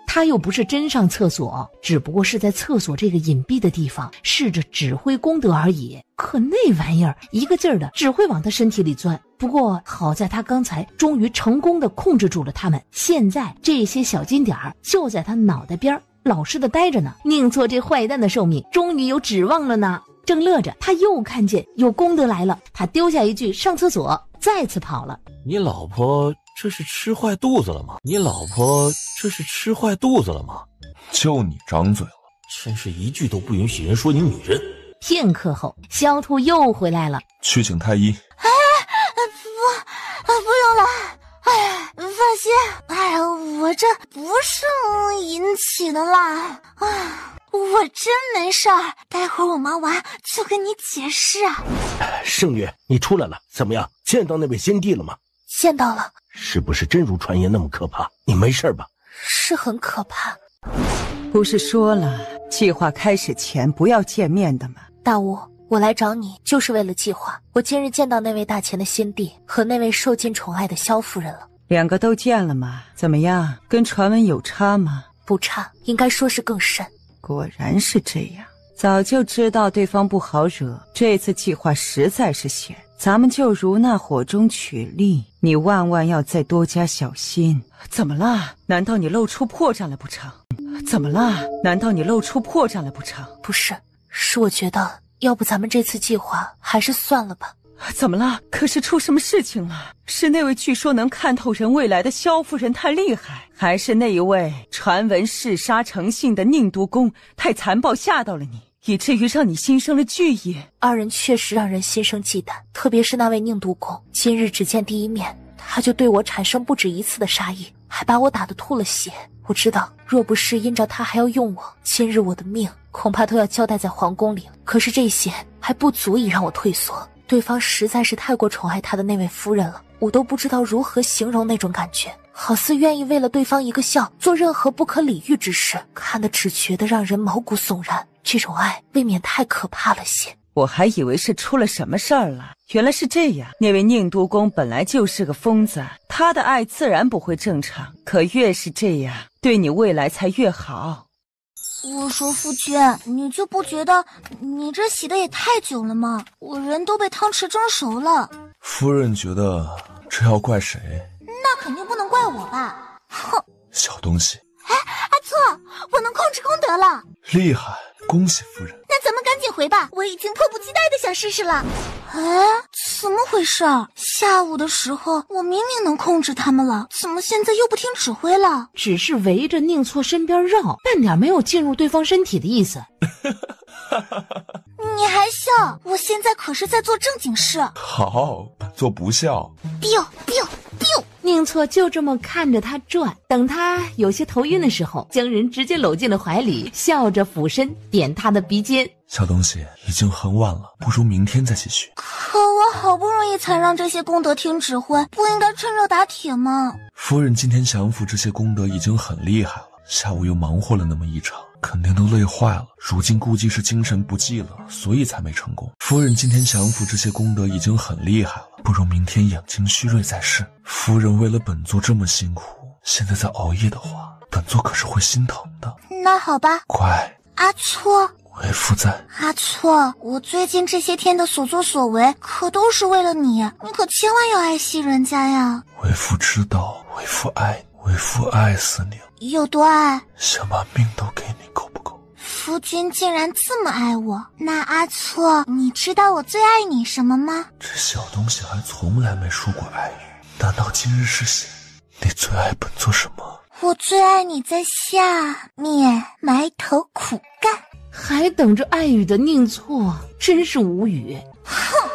他又不是真上厕所，只不过是在厕所这个隐蔽的地方试着指挥功德而已。可那玩意儿一个劲儿的只会往他身体里钻。不过好在他刚才终于成功的控制住了他们，现在这些小金点儿就在他脑袋边老实的待着呢。宁错这坏蛋的寿命终于有指望了呢。正乐着，他又看见有功德来了，他丢下一句上厕所，再次跑了。你老婆这是吃坏肚子了吗？你老婆这是吃坏肚子了吗？就你张嘴了，真是一句都不允许人说你女人。片刻后，萧兔又回来了，去请太医。不用了。放心，我这不是引起的啦。我真没事儿，待会儿我忙完就跟你解释。圣女，你出来了，怎么样？见到那位先帝了吗？见到了。是不是真如传言那么可怕？你没事吧？是很可怕。不是说了，计划开始前不要见面的吗？大巫，我来找你就是为了计划。我今日见到那位大前的先帝和那位受尽宠爱的萧夫人了。两个都见了吗？怎么样？跟传闻有差吗？不差，应该说是更甚。果然是这样，早就知道对方不好惹，这次计划实在是险，咱们就如那火中取栗，你万万要再多加小心。怎么了？难道你露出破绽了不成？怎么了？难道你露出破绽了不成？不是，是我觉得要不咱们这次计划还是算了吧。怎么了？可是出什么事情了？是那位据说能看透人未来的萧夫人太厉害，还是那一位传闻嗜杀成性的宁都公太残暴吓到了你，以至于让你心生了惧意？二人确实让人心生忌惮，特别是那位宁都公，今日只见第一面，他就对我产生不止一次的杀意，还把我打得吐了血。我知道，若不是因着他还要用我，今日我的命恐怕都要交代在皇宫里了。可是这些还不足以让我退缩。对方实在是太过宠爱他的那位夫人了，我都不知道如何形容那种感觉，好似愿意为了对方一个笑做任何不可理喻之事，看得只觉得让人毛骨悚然。这种爱未免太可怕了些。我还以为是出了什么事儿了，原来是这样。那位宁都公本来就是个疯子，他的爱自然不会正常，可越是这样，对你未来才越好。我说夫君，你就不觉得你这洗的也太久了吗？我人都被汤匙蒸熟了。夫人觉得这要怪谁？那肯定不能怪我吧？哼！小东西。哎，阿错，我能控制功德了！厉害，恭喜夫人。那咱们赶紧回吧，我已经迫不及待的想试试了。哎，怎么回事？下午的时候我明明能控制他们了，怎么现在又不听指挥了？只是围着宁错身边绕，半点没有进入对方身体的意思。你还笑？我现在可是在做正经事。好，本座不笑。biu biu biu。宁错就这么看着他转，等他有些头晕的时候，将人直接搂进了怀里，笑着俯身点他的鼻尖。小东西，已经很晚了，不如明天再继续。可我好不容易才让这些功德听指挥，不应该趁热打铁吗？夫人今天降服这些功德已经很厉害了，下午又忙活了那么一场，肯定都累坏了，如今估计是精神不济了，所以才没成功。夫人今天降服这些功德已经很厉害了，不如明天养精蓄锐再试。夫人为了本座这么辛苦，现在再熬夜的话，本座可是会心疼的。那好吧。乖。阿错，为父在。阿错，我最近这些天的所作所为可都是为了你，你可千万要爱惜人家呀。为父知道，为父爱你，为父爱死你了。有多爱？想把命都给你，够不够？夫君竟然这么爱我，那阿错，你知道我最爱你什么吗？这小东西还从来没说过爱语，难道今日是喜？你最爱本座什么？我最爱你在下面埋头苦干。还等着爱语的宁错真是无语。哼，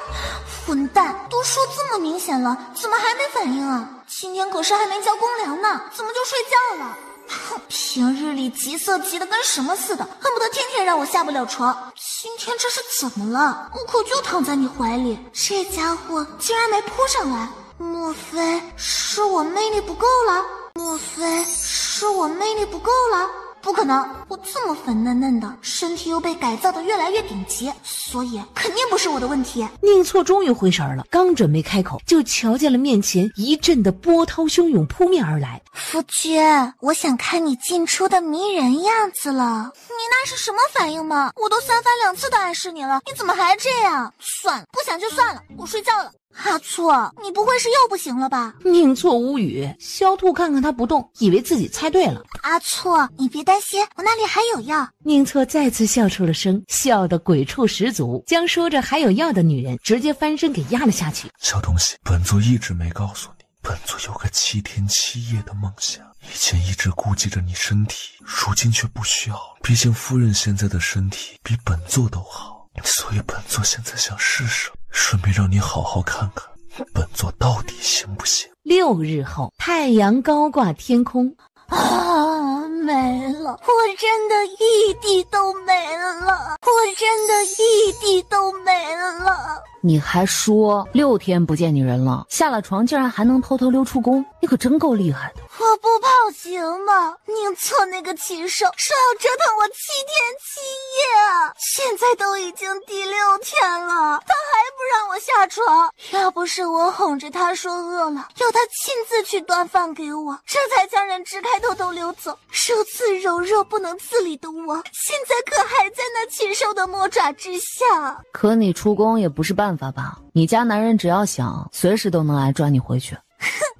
混蛋，都说这么明显了，怎么还没反应啊？今天可是还没交公粮呢，怎么就睡觉了？哼，平日里急色急得跟什么似的，恨不得天天让我下不了床。今天这是怎么了？我可就躺在你怀里，这家伙竟然没扑上来，莫非是我魅力不够了？莫非是我魅力不够了？不可能，我这么粉嫩嫩的，身体又被改造的越来越顶级，所以肯定不是我的问题。宁错终于回神了，刚准备开口，就瞧见了面前一阵的波涛汹涌扑面而来。夫君，我想看你进出的迷人样子了。你那是什么反应吗？我都三番两次的暗示你了，你怎么还这样？算了，不想就算了，我睡觉了。阿错，你不会是又不行了吧？宁错无语，小兔看看他不动，以为自己猜对了。阿错，你别担心，我那里还有药。宁错再次笑出了声，笑得鬼畜十足，将说着还有药的女人直接翻身给压了下去。小东西，本座一直没告诉你，本座有个7天7夜的梦想，以前一直顾忌着你身体，如今却不需要了。毕竟夫人现在的身体比本座都好，所以本座现在想试试，顺便让你好好看看本座到底行不行。6日后，太阳高挂天空。啊，没了！我真的一滴都没了！我真的一滴都没了！你还说6天不见你人了，下了床竟然还能偷偷溜出宫，你可真够厉害的。我不跑行吗？宁错那个禽兽说要折腾我7天7夜啊！现在都已经第6天了，他还不让我下床。要不是我哄着他说饿了，要他亲自去端饭给我，这才将人支开偷偷溜走。如此柔弱不能自理的我，现在可还在那禽兽的魔爪之下。可你出宫也不是办法吧？你家男人只要想，随时都能来抓你回去。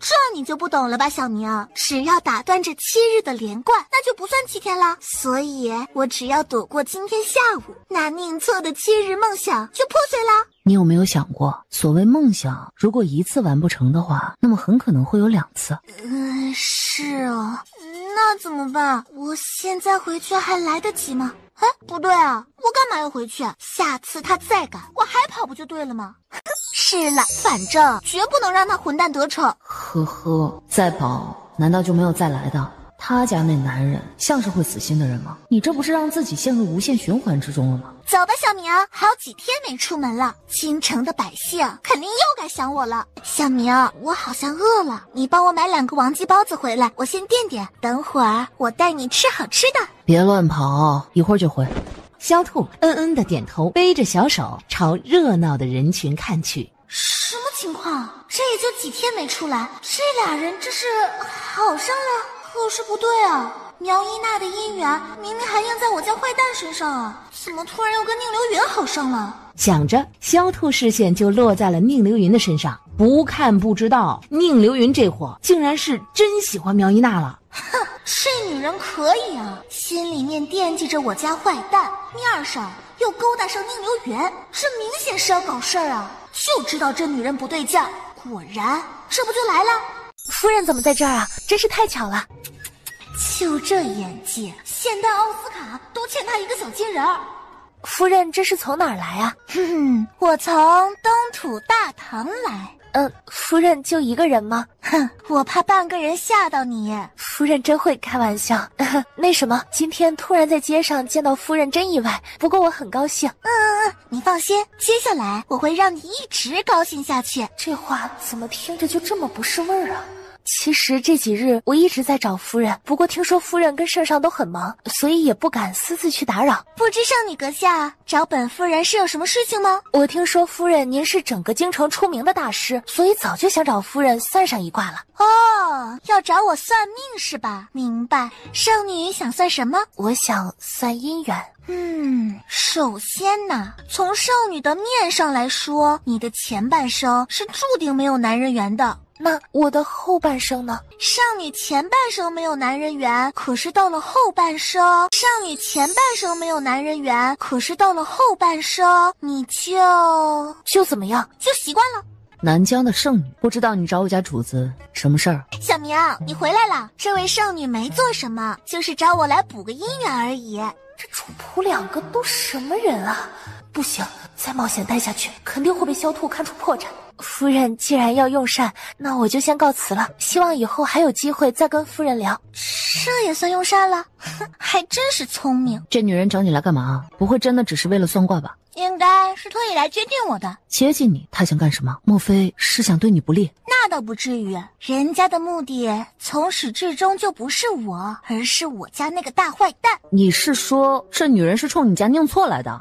这你就不懂了吧，小明？只要打断这7日的连贯，那就不算7天了。所以我只要躲过今天下午，那宁错的7日梦想就破碎啦。你有没有想过，所谓梦想，如果一次完不成的话，那么很可能会有2次。是哦，那怎么办？我现在回去还来得及吗？哎，不对啊，我干嘛要回去？下次他再敢，我还跑不就对了吗？是了，反正绝不能让他混蛋得逞。呵呵，再跑难道就没有再来的？他家那男人像是会死心的人吗？你这不是让自己陷入无限循环之中了吗？走吧，小明，还有几天没出门了，京城的百姓肯定又该想我了。小明，我好像饿了，你帮我买2个王记包子回来，我先垫垫，等会儿我带你吃好吃的。别乱跑，一会儿就回。肖兔地点头，背着小手朝热闹的人群看去。什么情况？这也就几天没出来，这俩人这是好上了？可是不对啊，苗一娜的姻缘明明还印在我家坏蛋身上啊，怎么突然又跟宁流云好上了？想着，肖兔视线就落在了宁流云的身上，不看不知道，宁流云这货竟然是真喜欢苗一娜了。哼，这女人可以啊，心里面惦记着我家坏蛋，面上又勾搭上宁流云，这明显是要搞事儿啊！就知道这女人不对劲，果然这不就来了。夫人怎么在这儿啊？真是太巧了。就这演技，现代奥斯卡都欠他一个小金人儿。夫人这是从哪儿来啊？我从东土大唐来。夫人就一个人吗？我怕半个人吓到你。夫人真会开玩笑。那什么，今天突然在街上见到夫人真意外，不过我很高兴。你放心，接下来我会让你一直高兴下去。这话怎么听着就这么不是味儿啊？其实这几日我一直在找夫人，不过听说夫人跟圣上都很忙，所以也不敢私自去打扰。不知圣女阁下找本夫人是有什么事情吗？我听说夫人您是整个京城出名的大师，所以早就想找夫人算上一卦了。哦，要找我算命是吧？明白。圣女想算什么？我想算姻缘。首先呢，从圣女的面上来说，你的前半生是注定没有男人缘的。那我的后半生呢？少女前半生没有男人缘，可是到了后半生，少女前半生没有男人缘，可是到了后半生，你就怎么样？就习惯了。南疆的圣女，不知道你找我家主子什么事儿？小明，你回来了。这位圣女没做什么，就是找我来补个姻缘而已。这主仆2个都什么人啊？不行，再冒险待下去，肯定会被萧兔看出破绽。夫人既然要用膳，那我就先告辞了。希望以后还有机会再跟夫人聊。这也算用膳了？还真是聪明。这女人找你来干嘛？不会真的只是为了算卦吧？应该是特意来接近我的。接近你，她想干什么？莫非是想对你不利？那倒不至于，人家的目的从始至终就不是我，而是我家那个大坏蛋。你是说这女人是冲你家宁错来的？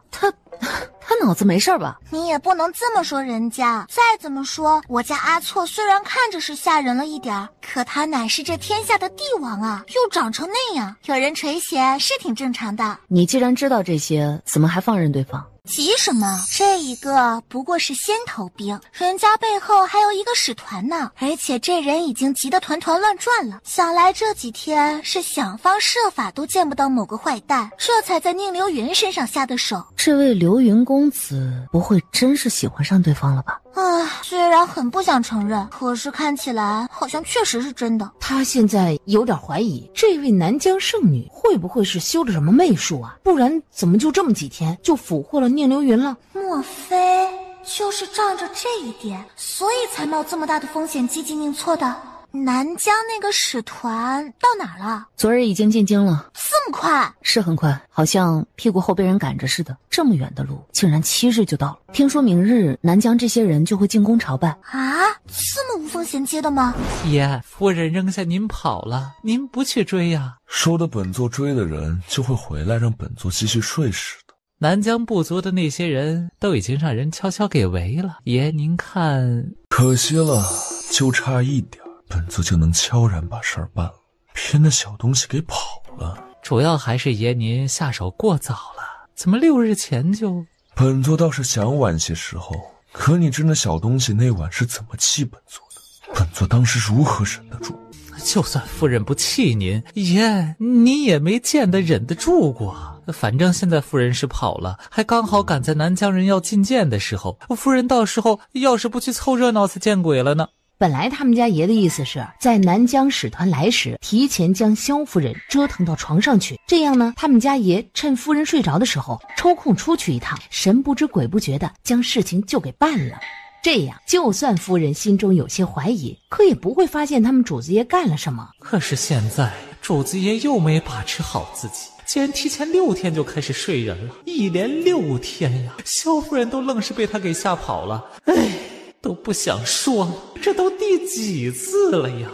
她脑子没事吧？你也不能这么说人家。再怎么说，我家阿错虽然看着是吓人了一点，可他乃是这天下的帝王啊，又长成那样，有人垂涎是挺正常的。你既然知道这些，怎么还放任对方？急什么？这一个不过是先头兵，人家背后还有一个使团呢，而且这人已经急得团团乱转了。想来这几天是想方设法都见不到某个坏蛋，这才在宁流云身上下的手。这位流云公子不会真是喜欢上对方了吧？虽然很不想承认，可是看起来好像确实是真的。他现在有点怀疑，这位南疆圣女会不会是修了什么媚术啊？不然怎么就这么几天就俘获了宁流云了？莫非就是仗着这一点，所以才冒这么大的风险积极宁错的？南疆那个使团到哪儿了？昨日已经进京了。这么快？是很快，好像屁股后被人赶着似的。这么远的路，竟然7日就到了。听说明日南疆这些人就会进宫朝拜啊？这么无缝衔接的吗？爷，夫人扔下您跑了，您不去追呀？说的本座追的人就会回来，让本座继续睡似的。南疆部族的那些人都已经让人悄悄给围了，爷您看。可惜了，就差一点，本座就能悄然把事儿办了，偏那小东西给跑了。主要还是爷您下手过早了，怎么6日前就……本座倒是想晚些时候，可你知那小东西那晚是怎么气本座的？本座当时如何忍得住？就算夫人不气您，爷你也没见得忍得住过。反正现在夫人是跑了，还刚好赶在南疆人要觐见的时候，夫人到时候要是不去凑热闹才见鬼了呢。本来他们家爷的意思是在南疆使团来时提前将萧夫人折腾到床上去，这样呢他们家爷趁夫人睡着的时候抽空出去一趟，神不知鬼不觉的将事情就给办了。这样就算夫人心中有些怀疑，可也不会发现他们主子爷干了什么。可是现在主子爷又没把持好自己，竟然提前6天就开始睡人了，一连6天呀！萧夫人都愣是被他给吓跑了。哎，都不想说了，这都第几次了呀？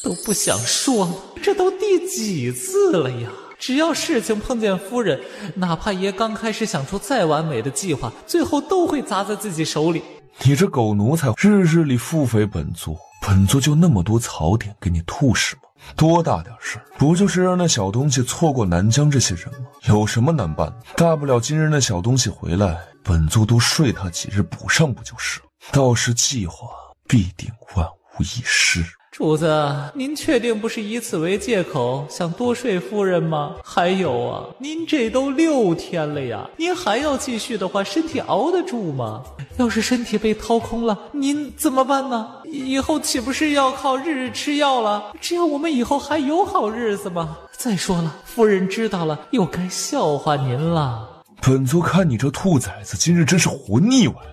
都不想说了，这都第几次了呀？只要事情碰见夫人，哪怕爷刚开始想出再完美的计划，最后都会砸在自己手里。你这狗奴才日日里腹诽本座，本座就那么多槽点给你吐是吗？多大点事儿，不就是让那小东西错过南疆这些人吗？有什么难办？大不了今日那小东西回来，本座多睡他几日补上不就是？到时计划必定万无一失。主子，您确定不是以此为借口想多睡夫人吗？还有啊，您这都6天了呀，您还要继续的话，身体熬得住吗？要是身体被掏空了，您怎么办呢？以后岂不是要靠日日吃药了？这样我们以后还有好日子吗？再说了，夫人知道了又该笑话您了。本座看你这兔崽子今日真是活腻歪了。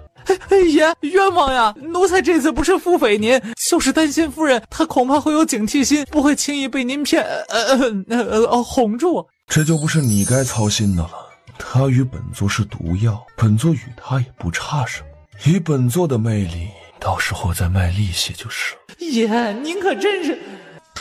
爷，冤枉呀！奴才这次不是腹诽您，就是担心夫人，她恐怕会有警惕心，不会轻易被您骗，哄住。这就不是你该操心的了。他与本座是毒药，本座与他也不差什么。以本座的魅力，到时候再卖力气就是了。爷，您可真是……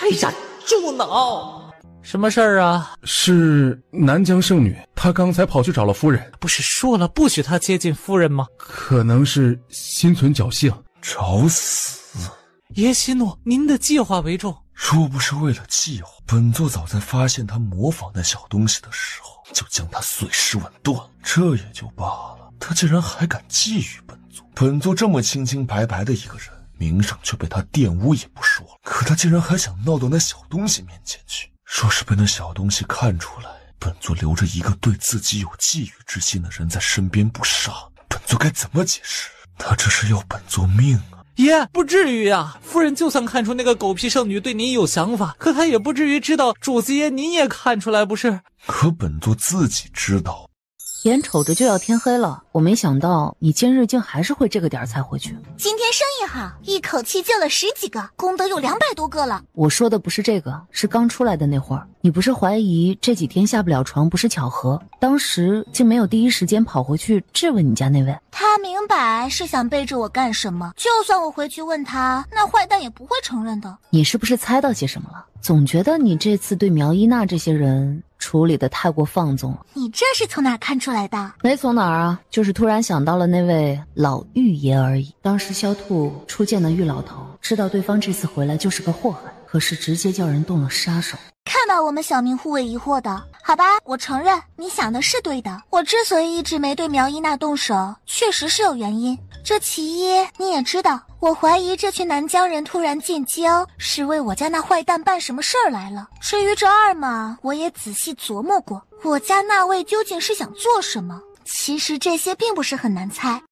哎呀，住脑！什么事儿啊？是南疆圣女，她刚才跑去找了夫人。不是说了不许她接近夫人吗？可能是心存侥幸，找死！爷息怒，您的计划为重。若不是为了计划，本座早在发现他模仿那小东西的时候，就将他碎尸万段。这也就罢了，他竟然还敢觊觎本座。本座这么清清白白的一个人，名声却被他玷污也不说了，可他竟然还想闹到那小东西面前去。若是被那小东西看出来，本座留着一个对自己有觊觎之心的人在身边不杀，本座该怎么解释？他这是要本座命啊！爷，不至于呀！夫人就算看出那个狗屁圣女对您有想法，可她也不至于知道主子爷您也看出来不是？可本座自己知道。眼瞅着就要天黑了，我没想到你今日竟还是会这个点才回去。今天生意好，一口气救了10几个，功德有200多个了。我说的不是这个，是刚出来的那会儿，你不是怀疑这几天下不了床不是巧合，当时竟没有第一时间跑回去质问你家那位。他明白是想背着我干什么，就算我回去问他，那坏蛋也不会承认的。你是不是猜到些什么了？总觉得你这次对苗一娜这些人处理的太过放纵了。你这是从哪看出来的？没从哪儿啊，就是突然想到了那位老玉爷而已。当时萧兔初见了玉老头，知道对方这次回来就是个祸害，可是直接叫人动了杀手。看到我们小明互为疑惑的，好吧，我承认你想的是对的。我之所以一直没对苗一娜动手，确实是有原因。这其一你也知道，我怀疑这群南疆人突然进京是为我家那坏蛋办什么事儿来了。至于这二嘛，我也仔细琢磨过，我家那位究竟是想做什么。其实这些并不是很难猜，